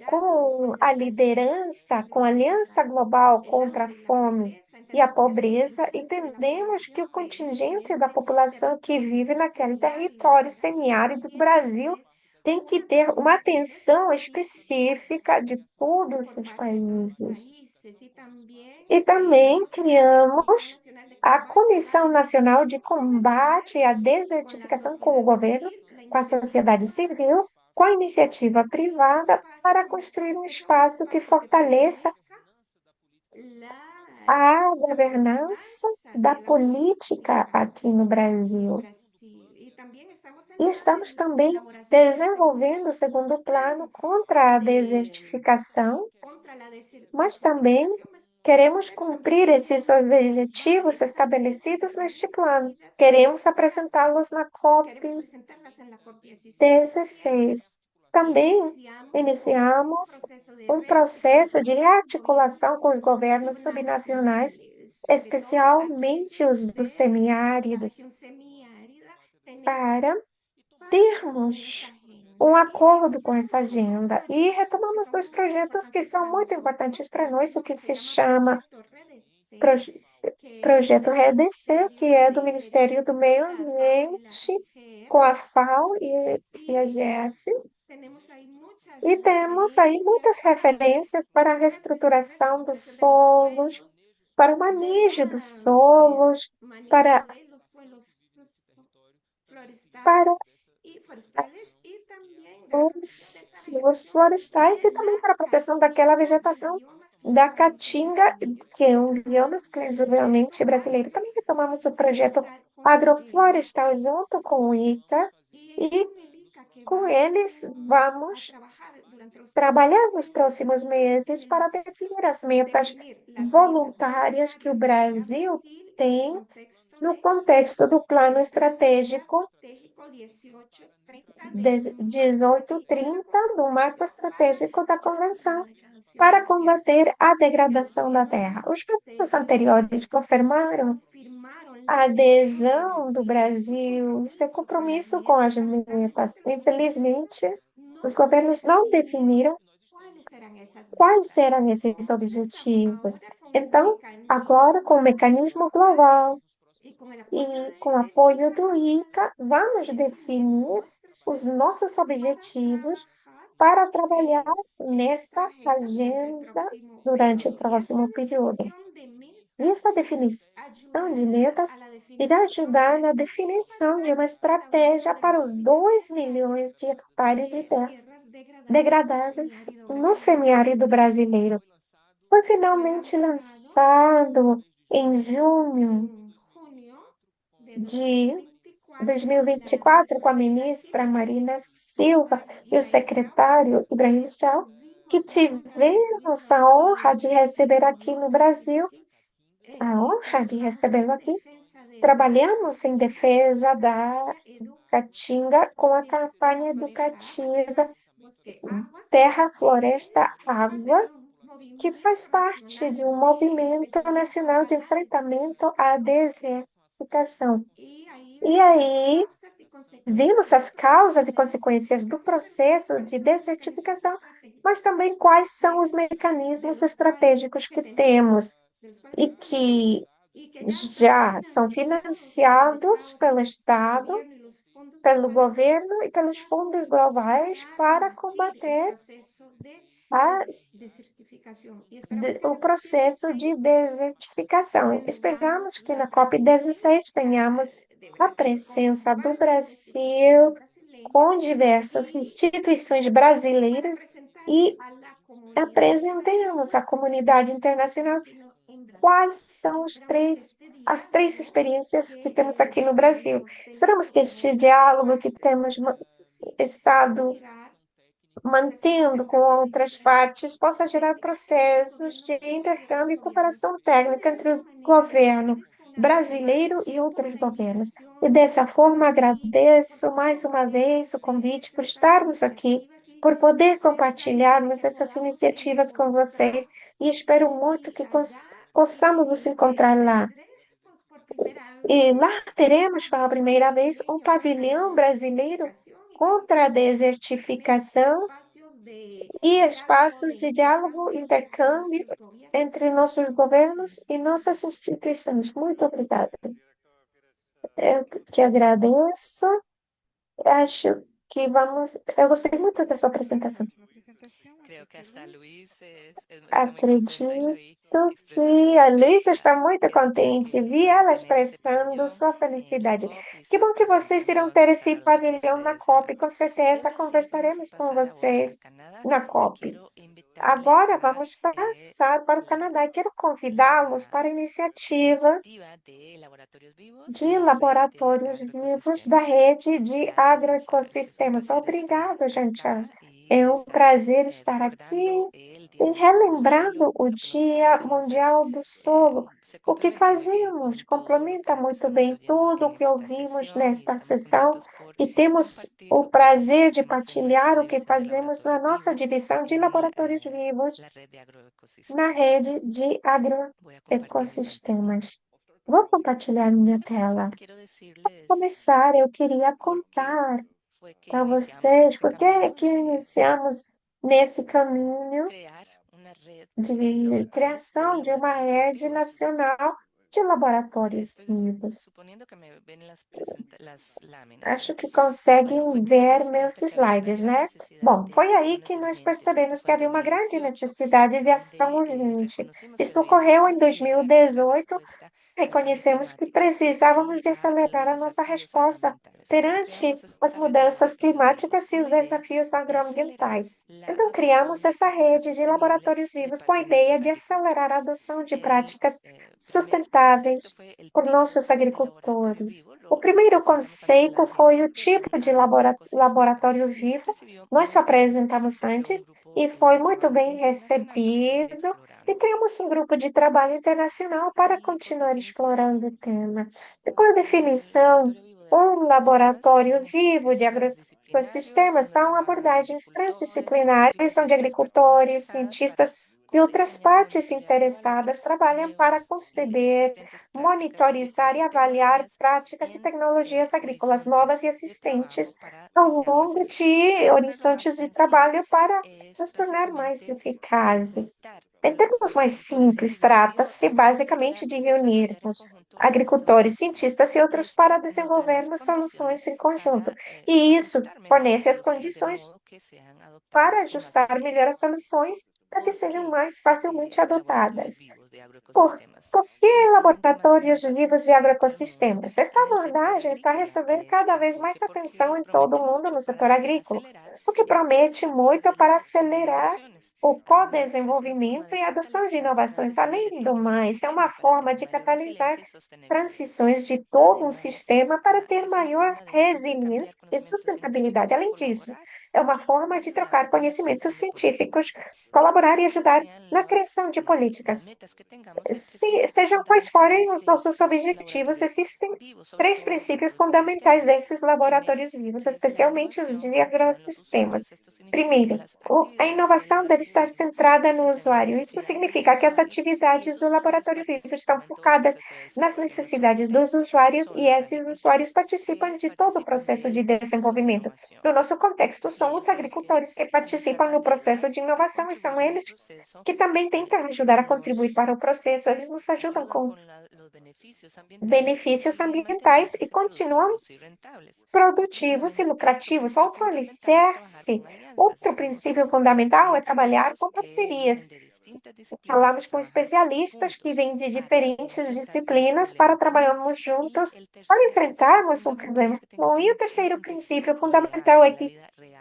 S3: com a liderança, com a Aliança Global contra a Fome e a Pobreza, entendemos que o contingente da população que vive naquele território semiárido do Brasil tem que ter uma atenção específica de todos os países. E também criamos a Comissão Nacional de Combate à Desertificação com o governo, com a sociedade civil, com a iniciativa privada, para construir um espaço que fortaleça a governança da política aqui no Brasil. E estamos também desenvolvendo o segundo plano contra a desertificação, mas também queremos cumprir esses objetivos estabelecidos neste plano. Queremos apresentá-los na COP16. Também iniciamos um processo de rearticulação com os governos subnacionais, especialmente os do semiárido, para termos um acordo com essa agenda. E retomamos dois projetos que são muito importantes para nós, o que se chama Projeto REDC, que é do Ministério do Meio Ambiente, com a FAO e a GF. E temos aí muitas referências para a reestruturação dos solos, para o manejo dos solos, para os florestais e também para a proteção daquela vegetação da caatinga, que é um bioma exclusivamente brasileiro. Também retomamos o projeto agroflorestal junto com o ICA e com eles vamos trabalhar nos próximos meses para definir as metas voluntárias que o Brasil tem no contexto do Plano Estratégico 1830, do Marco Estratégico da Convenção, para combater a degradação da terra. Os governos anteriores confirmaram a adesão do Brasil e seu compromisso com as metas. Infelizmente, os governos não definiram quais serão esses objetivos. Então, agora, com o mecanismo global e com o apoio do ICA, vamos definir os nossos objetivos para trabalhar nesta agenda durante o próximo período. E essa definição de metas irá ajudar na definição de uma estratégia para os 2 milhões de hectares de terras degradadas no semiárido brasileiro. Foi finalmente lançado em junho de 2024 com a ministra Marina Silva e o secretário Ibrahim Chau, que tivemos a honra de receber aqui no Brasil, a honra de recebê-lo aqui. Trabalhamos em defesa da Caatinga com a campanha educativa Terra, Floresta, Água, que faz parte de um movimento nacional de enfrentamento à desertificação. E aí, vimos as causas e consequências do processo de desertificação, mas também quais são os mecanismos estratégicos que temos e que já são financiados pelo Estado pelo governo e pelos fundos globais para combater o processo de desertificação. Esperamos que na COP16 tenhamos a presença do Brasil com diversas instituições brasileiras e apresentemos à comunidade internacional quais são as três experiências que temos aqui no Brasil. Esperamos que este diálogo que temos estado mantendo com outras partes possa gerar processos de intercâmbio e cooperação técnica entre o governo brasileiro e outros governos. E dessa forma, agradeço mais uma vez o convite por estarmos aqui, por poder compartilharmos essas iniciativas com vocês e espero muito que possamos nos encontrar lá. E lá teremos pela primeira vez um pavilhão brasileiro contra a desertificação e espaços de diálogo e intercâmbio entre nossos governos e nossas instituições. Muito obrigada. Eu que agradeço. Acho que vamos. Eu gostei muito da sua apresentação.
S4: Creo que hasta Luis está muy
S3: Acredito
S4: contenta y
S3: que a Luísa está muito contente. Vi ela expressando sua felicidade. Que bom que vocês irão ter esse pavilhão na COP. Com certeza conversaremos com vocês na COP. Agora vamos passar para o Canadá. Quero convidá-los para a iniciativa de laboratórios vivos da rede de agroecossistemas. Obrigada, gente. É um prazer estar aqui e relembrando o Dia Mundial do Solo. O que fazemos complementa muito bem tudo o que ouvimos nesta sessão e temos o prazer de partilhar o que fazemos na nossa divisão de laboratórios vivos na rede de agroecossistemas. Vou compartilhar minha tela. Para começar, eu queria contar para vocês por que é que iniciamos nesse caminho de criação de uma rede nacional de laboratórios vivos. Acho que conseguem ver meus slides, né? Bom, foi aí que nós percebemos que havia uma grande necessidade de ação urgente. Isso ocorreu em 2018. Reconhecemos que precisávamos de acelerar a nossa resposta perante as mudanças climáticas e os desafios agroambientais. Então, criamos essa rede de laboratórios vivos com a ideia de acelerar a adoção de práticas sustentáveis por nossos agricultores. O primeiro conceito foi o tipo de laboratório vivo. Nós só apresentamos antes e foi muito bem recebido. E criamos um grupo de trabalho internacional para continuar explorando o tema. E com a definição, um laboratório vivo de agroecossistemas são abordagens transdisciplinares, onde agricultores, cientistas e outras partes interessadas trabalham para conceber, monitorizar e avaliar práticas e tecnologias agrícolas novas e existentes ao longo de horizontes de trabalho para nos tornar mais eficazes. Em termos mais simples, trata-se basicamente de reunirmos agricultores, cientistas e outros para desenvolvermos soluções em conjunto. E isso fornece as condições para ajustar melhor as soluções para que sejam mais facilmente adotadas. Por que laboratórios vivos de agroecossistemas? Esta abordagem está recebendo cada vez mais atenção em todo o mundo no setor agrícola, o que promete muito para acelerar o co-desenvolvimento e a adoção de inovações. Além do mais, é uma forma de catalisar transições de todo um sistema para ter maior resiliência e sustentabilidade. Além disso, é uma forma de trocar conhecimentos científicos, colaborar e ajudar na criação de políticas. Sejam quais forem os nossos objetivos, existem três princípios fundamentais desses laboratórios vivos, especialmente os de agrossistemas. Primeiro, a inovação deve estar centrada no usuário. Isso significa que as atividades do laboratório vivo estão focadas nas necessidades dos usuários e esses usuários participam de todo o processo de desenvolvimento. No nosso contexto, somos são os agricultores que participam no processo de inovação e são eles que também tentam ajudar a contribuir para o processo. Eles nos ajudam com benefícios ambientais e continuam produtivos e lucrativos. Outro alicerce, outro princípio fundamental é trabalhar com parcerias. Falamos com especialistas que vêm de diferentes disciplinas para trabalharmos juntos para enfrentarmos um problema. Bom, e o terceiro princípio fundamental é que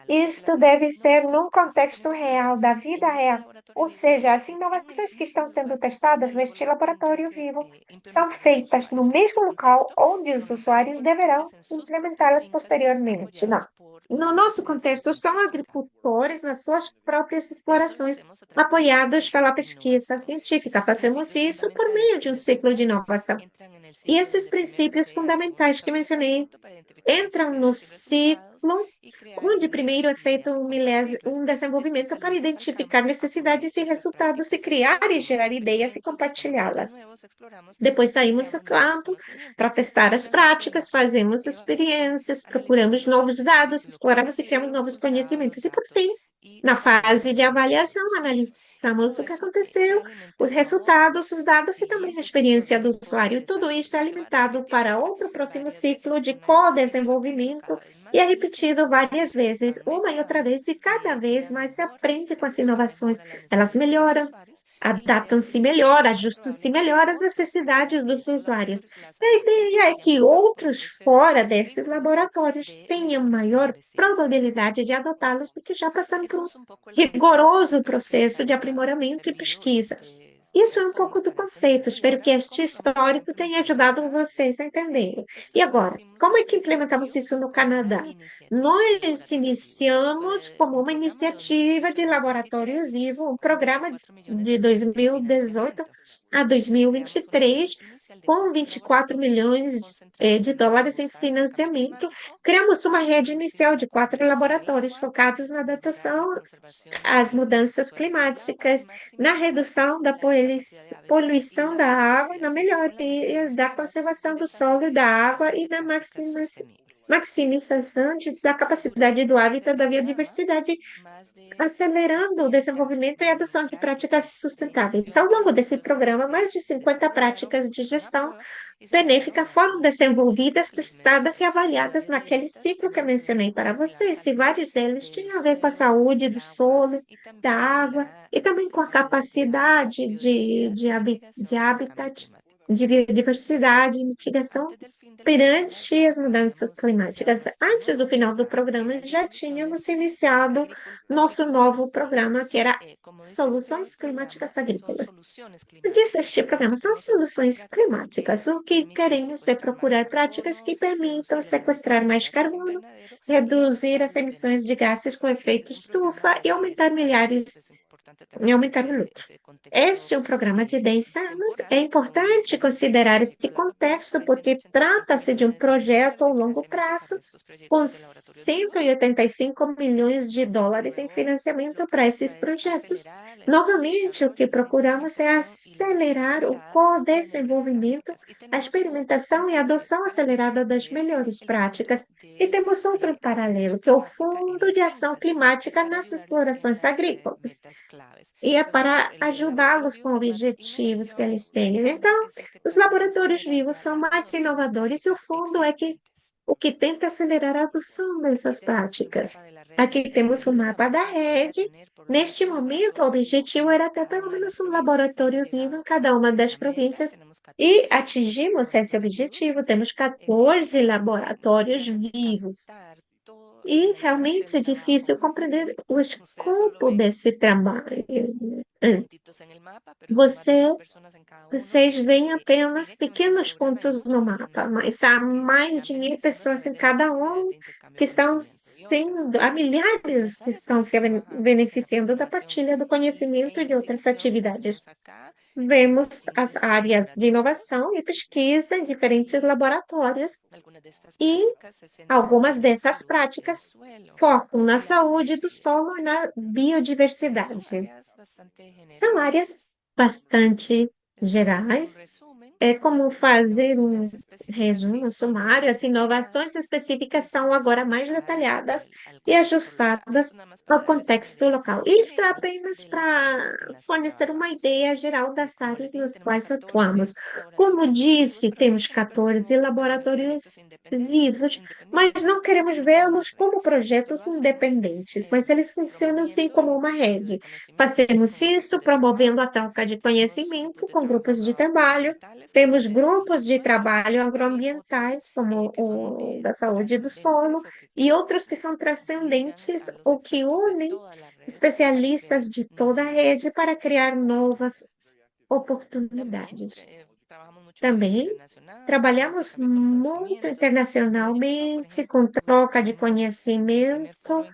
S3: isto deve ser num contexto real, da vida real. Ou seja, as inovações que estão sendo testadas neste laboratório vivo são feitas no mesmo local onde os usuários deverão implementá-las posteriormente. Não. No nosso contexto, são agricultores nas suas próprias explorações, apoiados pela pesquisa científica. Fazemos isso por meio de um ciclo de inovação. E esses princípios fundamentais que mencionei entram no ciclo onde primeiro é feito um desenvolvimento para identificar necessidades e resultados, e criar e gerar ideias e compartilhá-las. Depois saímos ao campo para testar as práticas, fazemos experiências, procuramos novos dados, exploramos e criamos novos conhecimentos. E, por fim, na fase de avaliação, analisamos o que aconteceu, os resultados, os dados e também a experiência do usuário. Tudo isso é alimentado para outro próximo ciclo de co-desenvolvimento e é repetido várias vezes, uma e outra vez, e cada vez mais se aprende com as inovações. Elas melhoram, adaptam-se melhor, ajustam-se melhor às necessidades dos usuários. A ideia é que outros fora desses laboratórios tenham maior probabilidade de adotá-los, porque já passaram por um rigoroso processo de aprimoramento e pesquisa. Isso é um pouco do conceito. Espero que este histórico tenha ajudado vocês a entender. E agora, como é que implementamos isso no Canadá? Nós iniciamos como uma iniciativa de laboratório vivo, um programa de 2018 a 2023, com 24 milhões de dólares em financiamento. Criamos uma rede inicial de 4 laboratórios focados na adaptação às mudanças climáticas, na redução da poluição da água, na melhoria da conservação do solo e da água e na maximização da capacidade do hábitat da biodiversidade, acelerando o desenvolvimento e a adoção de práticas sustentáveis. Ao longo desse programa, mais de 50 práticas de gestão benéfica foram desenvolvidas, testadas e avaliadas naquele ciclo que eu mencionei para vocês, e vários deles tinham a ver com a saúde do solo, da água, e também com a capacidade de habitat, de biodiversidade e mitigação perante as mudanças climáticas. Antes do final do programa, já tínhamos iniciado nosso novo programa, que era Soluções Climáticas Agrícolas. Disse este programa, são soluções climáticas. O que queremos é procurar práticas que permitam sequestrar mais carbono, reduzir as emissões de gases com efeito estufa e aumentar o lucro. Este é um programa de 10 anos. É importante considerar esse contexto, porque trata-se de um projeto a longo prazo, com 185 milhões de dólares em financiamento para esses projetos. Novamente, o que procuramos é acelerar o co-desenvolvimento, a experimentação e a adoção acelerada das melhores práticas. E temos outro paralelo, que é o Fundo de Ação Climática nas Explorações Agrícolas. E é para ajudá-los com objetivos que eles têm. Então, os laboratórios vivos são mais inovadores e o fundo é o que tenta acelerar a adoção dessas práticas. Aqui temos o mapa da rede. Neste momento, o objetivo era ter pelo menos um laboratório vivo em cada uma das províncias e atingimos esse objetivo. Temos 14 laboratórios vivos. E realmente é difícil compreender o escopo desse trabalho. Vocês veem apenas pequenos pontos no mapa, mas há mais de 1.000 pessoas em cada um que estão há milhares que estão se beneficiando da partilha do conhecimento e de outras atividades. Vemos as áreas de inovação e pesquisa em diferentes laboratórios e algumas dessas práticas focam na saúde do solo e na biodiversidade. São áreas bastante gerais É como fazer um resumo sumário. As inovações específicas são agora mais detalhadas e ajustadas ao contexto local. Isto é apenas para fornecer uma ideia geral das áreas nas quais atuamos. Como disse, temos 14 laboratórios vivos, mas não queremos vê-los como projetos independentes, mas eles funcionam sim como uma rede. Fazemos isso promovendo a troca de conhecimento com grupos de trabalho. Temos grupos de trabalho agroambientais, como o da saúde do solo, e outros que são transcendentes, o que unem especialistas de toda a rede para criar novas oportunidades. Também trabalhamos muito internacionalmente, com troca de conhecimento.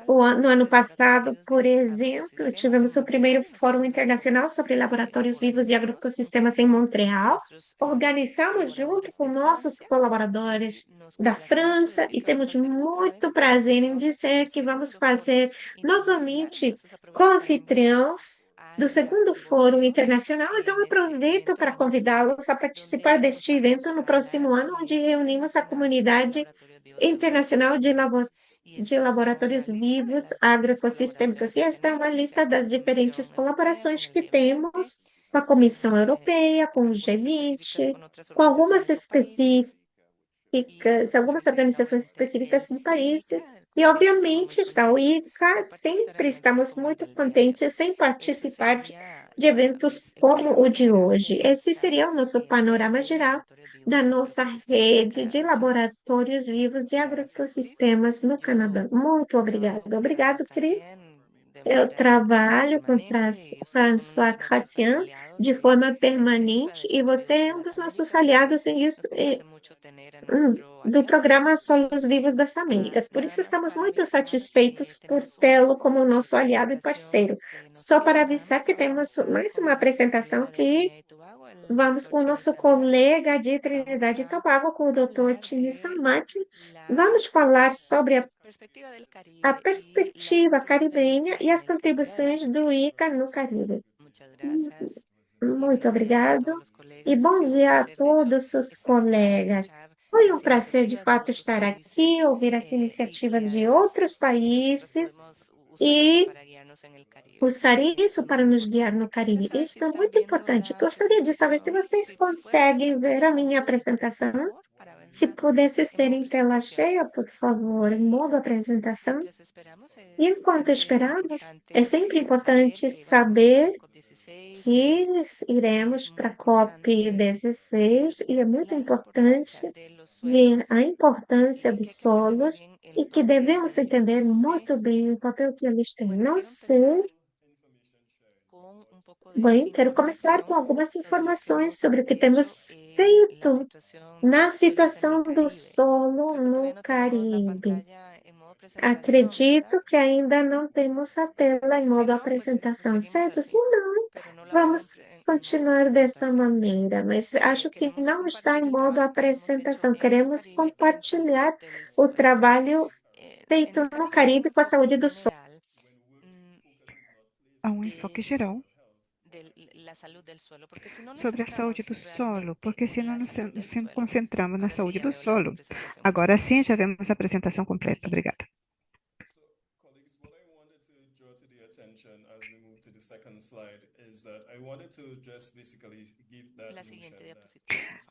S3: No ano passado, por exemplo, tivemos o primeiro Fórum Internacional sobre Laboratórios Vivos e Agroecossistemas em Montreal. Organizamos junto com nossos colaboradores da França e temos muito prazer em dizer que vamos fazer novamente co-anfitriãos do segundo Fórum Internacional. Então, aproveito para convidá-los a participar deste evento no próximo ano, onde reunimos a comunidade internacional de laboratórios vivos agroecossistêmicos. E esta é uma lista das diferentes colaborações que temos com a Comissão Europeia, com o G20, com algumas organizações específicas em países. E, obviamente, está o ICA, sempre estamos muito contentes em participar de eventos como o de hoje. Esse seria o nosso panorama geral da nossa rede de laboratórios vivos de agroecossistemas no Canadá. Muito obrigada. Obrigado, Cris. Eu trabalho com François Chrétien de forma permanente e você é um dos nossos aliados do programa Solos Vivos das Américas. Por isso, estamos muito satisfeitos por tê-lo como nosso aliado e parceiro. Só para avisar que temos mais uma apresentação que vamos com o nosso colega de Trinidade e Tobago, com o Dr. Tini Martin. Vamos falar sobre a perspectiva caribenha e as contribuições do ICA no Caribe. Muito obrigado e bom dia a todos os colegas. Foi um prazer, de fato, estar aqui, ouvir essa iniciativa de outros países e usar isso para nos guiar no Caribe. Isso é muito importante. Gostaria de saber se vocês conseguem ver a minha apresentação. Se pudesse ser em tela cheia, por favor, em modo apresentação. E enquanto esperamos, é sempre importante saber que iremos para a COP16 e é muito importante ver a importância dos solos e que devemos entender muito bem o papel que eles têm. Não sei. Bem, quero começar com algumas informações sobre o que temos feito na situação do solo no Caribe. Acredito que ainda não temos a tela em modo apresentação, certo? Se não, vamos continuar dessa maneira, mas acho que não está em modo apresentação. Queremos compartilhar o trabalho feito no Caribe com a saúde do solo.
S1: Há um enfoque geral sobre a saúde do solo, porque senão nos concentramos na saúde do solo. Agora sim, já vemos a apresentação completa. Obrigada.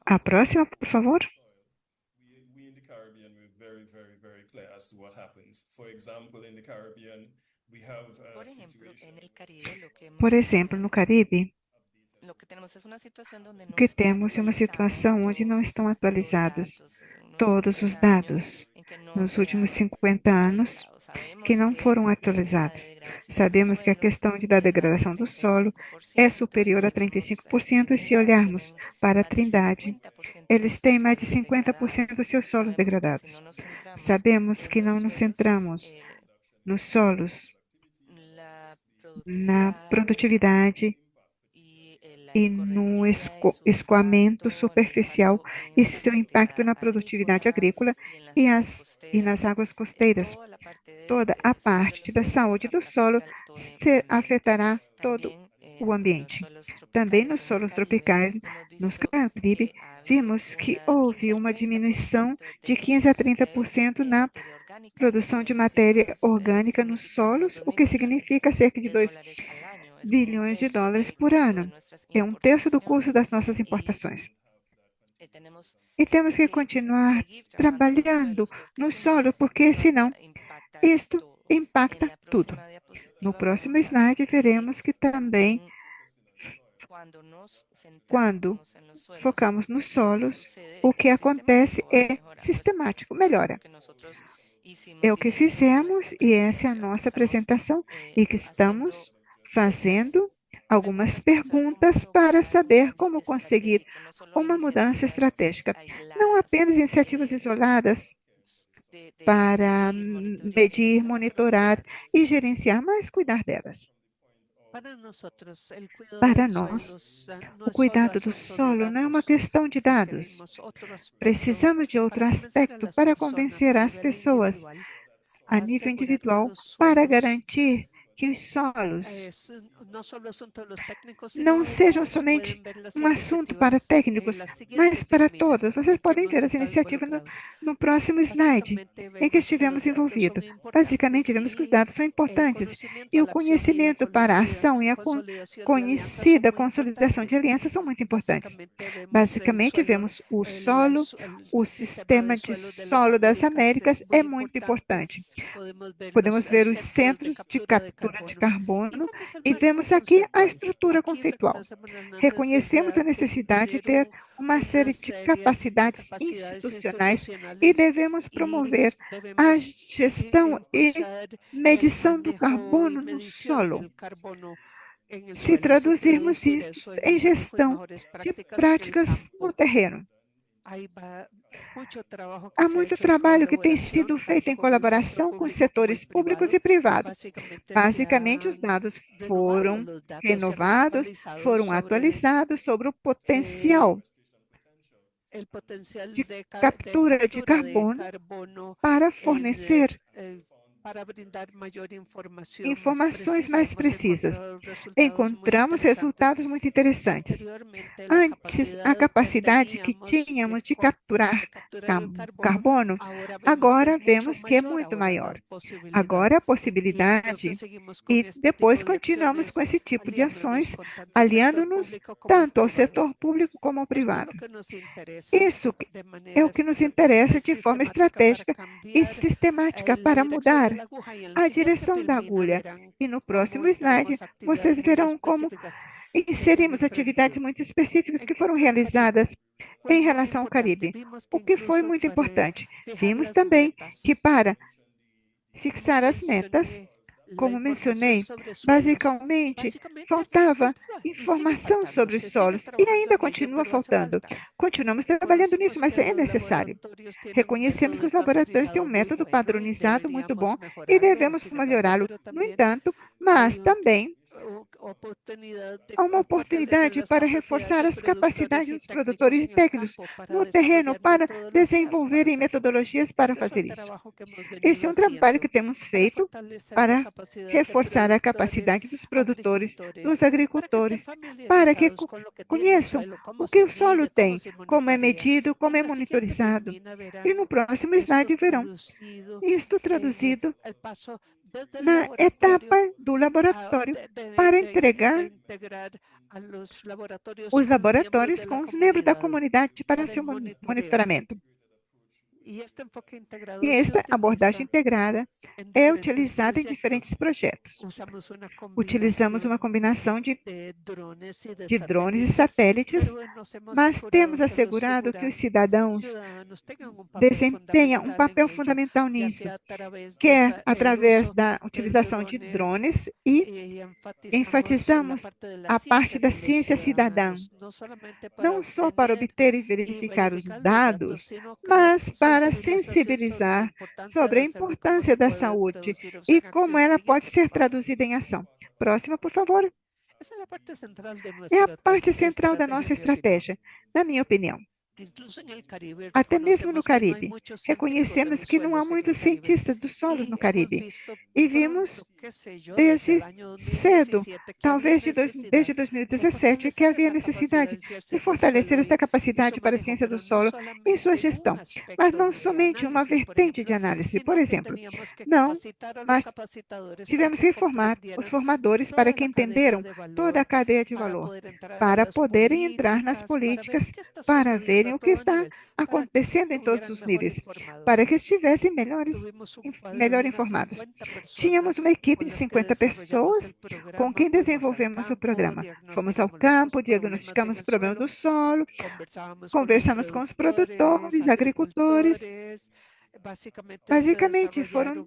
S1: A próxima, por favor. Por exemplo, no Caribe, o que temos é uma situação onde não estão atualizados todos os dados nos últimos 50 anos que não foram atualizados. Sabemos que a questão da degradação do solo é superior a 35% e se olharmos para a Trindade, eles têm mais de 50% dos seus solos degradados. Sabemos que não nos centramos nos solos, na produtividade e no escoamento superficial e seu impacto na produtividade agrícola e nas águas costeiras. Toda a parte da saúde do solo se afetará todo o ambiente. Também nos solos tropicais, nos Caribe, vimos que houve uma diminuição de 15 a 30% na produção de matéria orgânica nos solos, o que significa cerca de 2 bilhões de dólares por ano. É um terço do custo das nossas importações. E temos que continuar trabalhando no solo, porque senão isto impacta tudo. No próximo slide, veremos que também, quando focamos nos solos, o que acontece é sistemático, melhora. É o que fizemos e essa é a nossa apresentação e que estamos fazendo algumas perguntas para saber como conseguir uma mudança estratégica. Não apenas iniciativas isoladas para medir, monitorar e gerenciar, mas cuidar delas. Para nós, o cuidado do solo não é uma questão de dados. Precisamos de outro aspecto para convencer as pessoas a nível individual para garantir que os solos não sejam somente um assunto para técnicos, mas para todos. Vocês podem ver as iniciativas no próximo slide em que estivemos envolvidos. Basicamente, vemos que os dados são importantes e o conhecimento para a ação e a conhecida consolidação de alianças são muito importantes. Basicamente, vemos o solo, o sistema de solo das Américas é muito importante. Podemos ver os centros de captura de carbono e vemos aqui a estrutura conceitual. Reconhecemos a necessidade de ter uma série de capacidades institucionais e devemos promover a gestão e medição do carbono no solo. Se traduzirmos isso em gestão de práticas no terreno. Há muito trabalho que tem sido feito em colaboração com os setores públicos e privados. Basicamente, os dados foram renovados, foram atualizados sobre o potencial de captura de carbono para fornecer informações mais precisas. Encontramos resultados muito interessantes. Antes, a capacidade que tínhamos de capturar carbono, agora vemos que é muito maior. Agora a possibilidade, e depois continuamos com esse tipo de ações, aliando-nos tanto ao setor público como ao privado. Isso é o que nos interessa de forma estratégica e sistemática para mudar a direção da agulha. E no próximo slide, vocês verão como inserimos atividades muito específicas que foram realizadas em relação ao Caribe, o que foi muito importante. Vimos também que para fixar as metas, como mencionei, basicamente faltava informação sobre os solos e ainda continua faltando. Continuamos trabalhando nisso, mas é necessário. Reconhecemos que os laboratórios têm um método padronizado muito bom e devemos melhorá-lo. No entanto, mas também há uma oportunidade para reforçar as capacidades dos produtores e técnicos no terreno para desenvolverem metodologias para fazer isso. Este é um trabalho que temos feito para reforçar a capacidade dos produtores, dos agricultores, para que conheçam o que o solo tem, como é medido, como é monitorizado. E no próximo slide verão isto traduzido na etapa do laboratório para entregar os laboratórios com os membros da comunidade para seu monitoramento. E esta abordagem integrada é utilizada em diferentes projetos. Utilizamos uma combinação de drones e satélites, mas temos assegurado que os cidadãos desempenham um papel fundamental nisso, quer através da utilização de drones e enfatizamos a parte da ciência cidadã, não só para obter e verificar os dados, mas para sensibilizar sobre a importância da saúde e como ela pode ser traduzida em ação. Próxima, por favor. É a parte central da nossa estratégia, na minha opinião. Até mesmo no Caribe, reconhecemos que não há muitos cientistas do solo no Caribe. E vimos desde cedo, talvez desde 2017, que havia necessidade de fortalecer essa capacidade para a ciência do solo em sua gestão, mas não somente uma vertente de análise. Por exemplo, não, mas tivemos que formar os formadores para que entenderam toda a cadeia de valor, para poderem entrar nas políticas, para verem o que está acontecendo em todos os níveis, para que estivessem melhor informados. Tínhamos uma equipe de 50 pessoas com quem desenvolvemos o programa. Fomos ao campo, diagnosticamos o problema do solo, conversamos com os produtores, agricultores. Basicamente, foram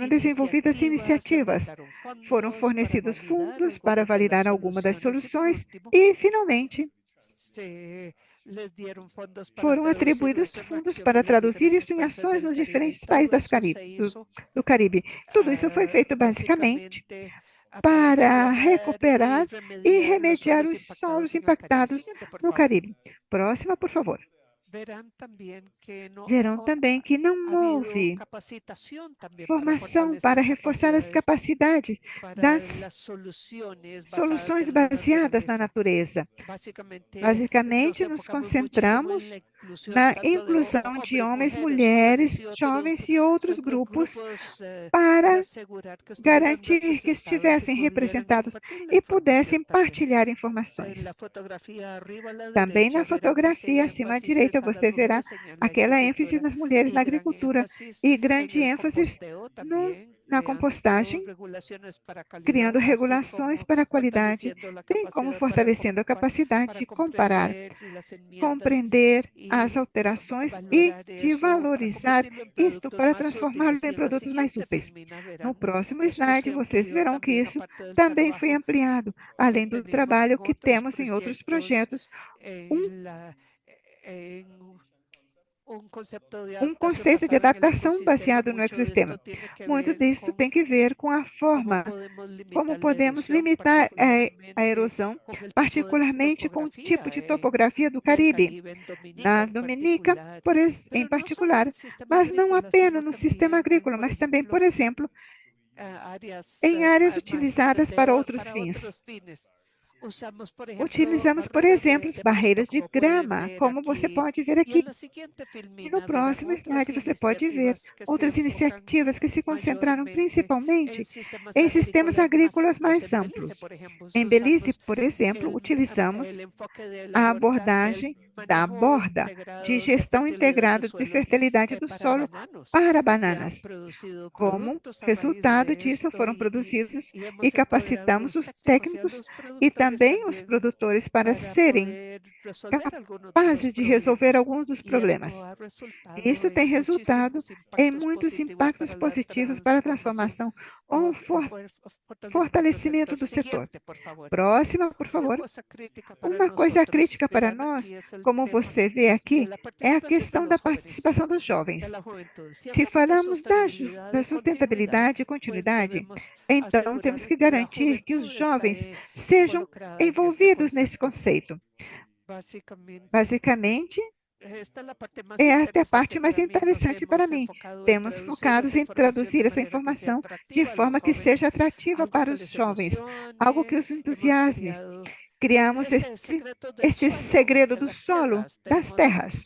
S1: desenvolvidas iniciativas, foram fornecidos fundos para validar alguma das soluções e, finalmente, foram atribuídos fundos para traduzir isso em ações nos diferentes países do Caribe. Tudo isso foi feito basicamente para recuperar e remediar os solos impactados no Caribe. Próxima, por favor. Verão também que não houve formação para reforçar as capacidades das soluções baseadas na natureza. Basicamente, nos concentramos na inclusão de homens, mulheres, jovens e outros grupos para garantir que estivessem representados e pudessem partilhar informações. Também na fotografia acima à direita você verá aquela ênfase nas mulheres na agricultura e grande ênfase na compostagem, criando regulações para a qualidade, bem como fortalecendo a capacidade de comparar, compreender as alterações e de valorizar isto para transformá-lo em produtos mais úteis. No próximo slide, vocês verão que isso também foi ampliado, além do trabalho que temos em outros projetos, um conceito de adaptação baseado no ecossistema. Muito disso tem que ver com a forma como podemos limitar a erosão, particularmente com o tipo de topografia do Caribe, na Dominica, em particular, mas não apenas no sistema agrícola, mas também, por exemplo, em áreas utilizadas para outros fins. Utilizamos, por exemplo, barreiras de grama, como você pode ver aqui. E no próximo slide você pode ver outras iniciativas que se concentraram principalmente em sistemas agrícolas mais amplos. Em Belize, por exemplo, utilizamos a abordagem da borda de gestão integrada de fertilidade do solo para bananas. Como resultado disso, foram produzidos e capacitamos os técnicos e também os produtores para serem capazes de resolver alguns dos problemas. Isso tem resultado em muitos impactos positivos para a transformação ou fortalecimento do setor. Próxima, por favor. Uma coisa crítica para nós, como você vê aqui, é a questão da participação dos jovens. Se falamos da sustentabilidade e continuidade, então temos que garantir que os jovens sejam envolvidos nesse conceito. Basicamente, esta é a parte mais interessante para mim. Temos focados em traduzir essa informação de forma que seja atrativa para os jovens, algo que os entusiasme. Criamos este segredo do solo, das terras.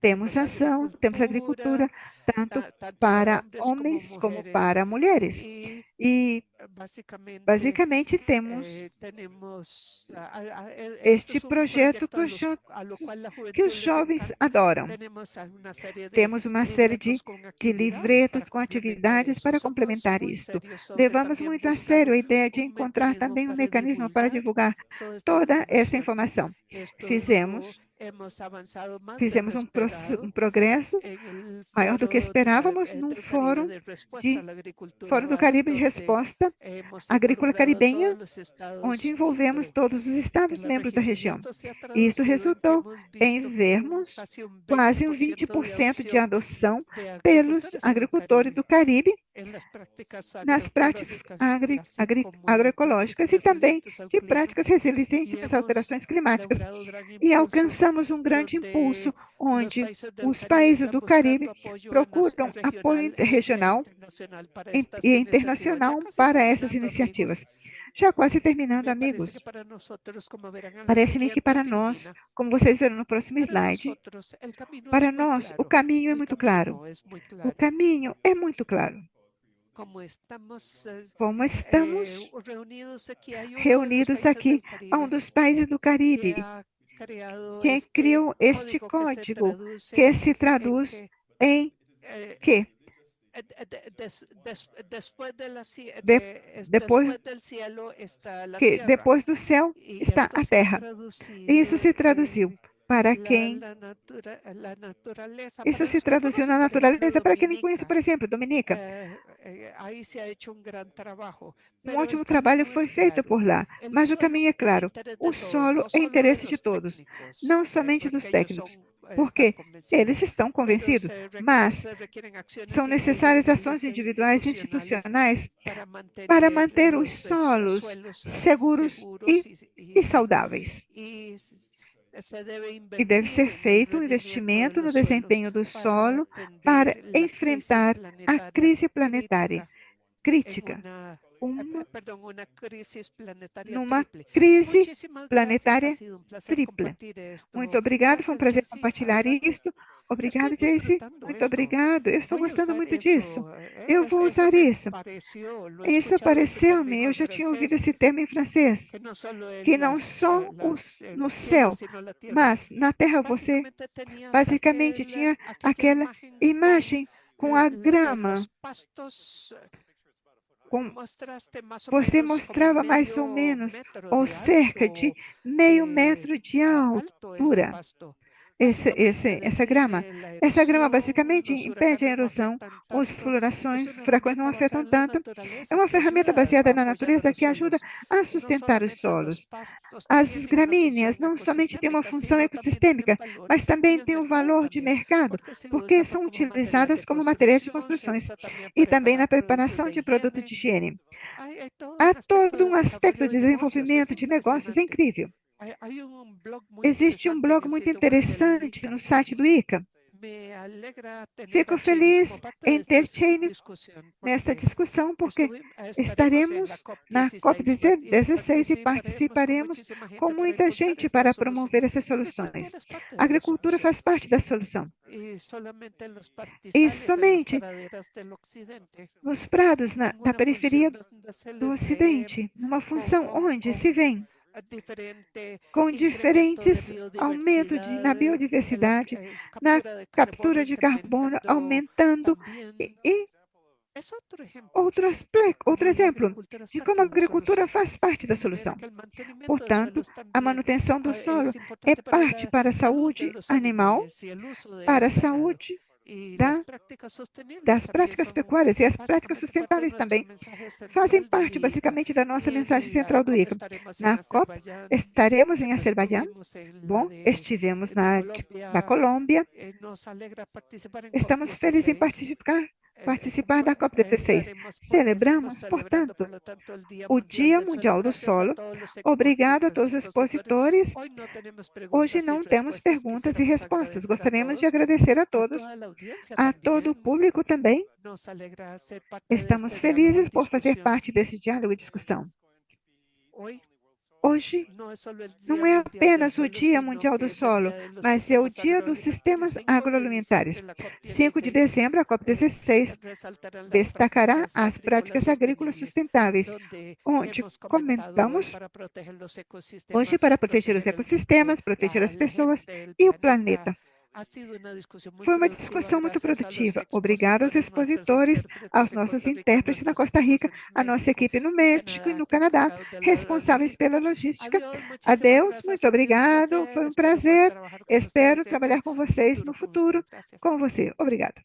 S1: Temos ação, temos agricultura, tanto para homens como para mulheres. E, basicamente, temos este projeto que os jovens adoram. Temos uma série de livretos com atividades para complementar isto. Levamos muito a sério a ideia de encontrar também um mecanismo para divulgar toda essa informação. Fizemos um progresso maior do que esperávamos no Fórum do Caribe de Resposta Agrícola Caribenha, onde envolvemos todos os Estados-membros da região. E isso resultou em vermos quase um 20% de adoção pelos agricultores do Caribe nas práticas agroecológicas e também de práticas resilientes às alterações climáticas. E alcançamos damos um grande impulso, onde os países do Caribe procuram apoio regional e internacional para essas iniciativas. Já quase terminando, amigos. Parece-me que para nós, como vocês verão no próximo slide, para nós o caminho é muito claro. O caminho é muito claro. Como estamos reunidos aqui, há um dos países do Caribe que criou este código que se traduz em que depois do céu está a terra. E isso se traduziu para quem? Isso se traduziu na natureza para quem não conhece, por exemplo, Dominica. Um ótimo trabalho foi feito por lá, mas o caminho é claro. O solo é interesse de todos, não somente dos técnicos, porque eles estão convencidos, mas são necessárias ações individuais e institucionais para manter os solos seguros e saudáveis. E deve ser feito um investimento no desempenho do solo para enfrentar a crise planetária crítica. Numa crise planetária tripla. Muito obrigado, foi um prazer compartilhar isto. Obrigado, Jace. Muito obrigado. Eu estou gostando muito disso. Eu vou usar isso. Isso apareceu-me. Eu já tinha ouvido esse termo em francês. Que não só no céu, mas na terra você basicamente tinha aquela imagem com a grama. Você mostrava mais ou menos, ou cerca de meio metro de altura, essa grama. Essa grama basicamente impede a erosão, os furacões não afetam tanto. É uma ferramenta baseada na natureza que ajuda a sustentar os solos. As gramíneas não somente têm uma função ecossistêmica, mas também têm um valor de mercado, porque são utilizadas como materiais de construções e também na preparação de produtos de higiene. Há todo um aspecto de desenvolvimento de negócios incrível. Existe um blog muito interessante no site do ICA. Fico feliz em ter Chain nesta discussão, porque estaremos na COP16 e participaremos com muita gente para promover essas soluções. A agricultura faz parte da solução. E somente nos prados da periferia do Ocidente, numa função onde se vem com diferentes aumentos na biodiversidade, na captura de carbono, aumentando e outro exemplo de como a agricultura faz parte da solução. Portanto, a manutenção do solo é parte para a saúde animal, para a saúde das práticas pecuárias, e as práticas sustentáveis também fazem parte basicamente da nossa mensagem central do ICA. Na COP, estaremos em Azerbaijão. Bom, estivemos na Colômbia. Estamos felizes em participar da COP16. Celebramos, portanto, o Dia Mundial do Solo. Obrigado a todos os expositores. Hoje não temos perguntas e respostas. Gostaríamos de agradecer a todos, a todo o público também. Estamos felizes por fazer parte desse diálogo e discussão. Hoje não é apenas o Dia Mundial do Solo, mas é o Dia dos Sistemas Agroalimentares. 5 de dezembro, a COP16 destacará as práticas agrícolas sustentáveis, onde comentamos hoje para proteger os ecossistemas, proteger as pessoas e o planeta. Foi uma discussão muito produtiva. Obrigado aos expositores, aos nossos intérpretes na Costa Rica, à nossa equipe no México e no Canadá, responsáveis pela logística. Adeus, muito obrigado. Foi um prazer. Espero trabalhar com vocês no futuro. Com você. Obrigada.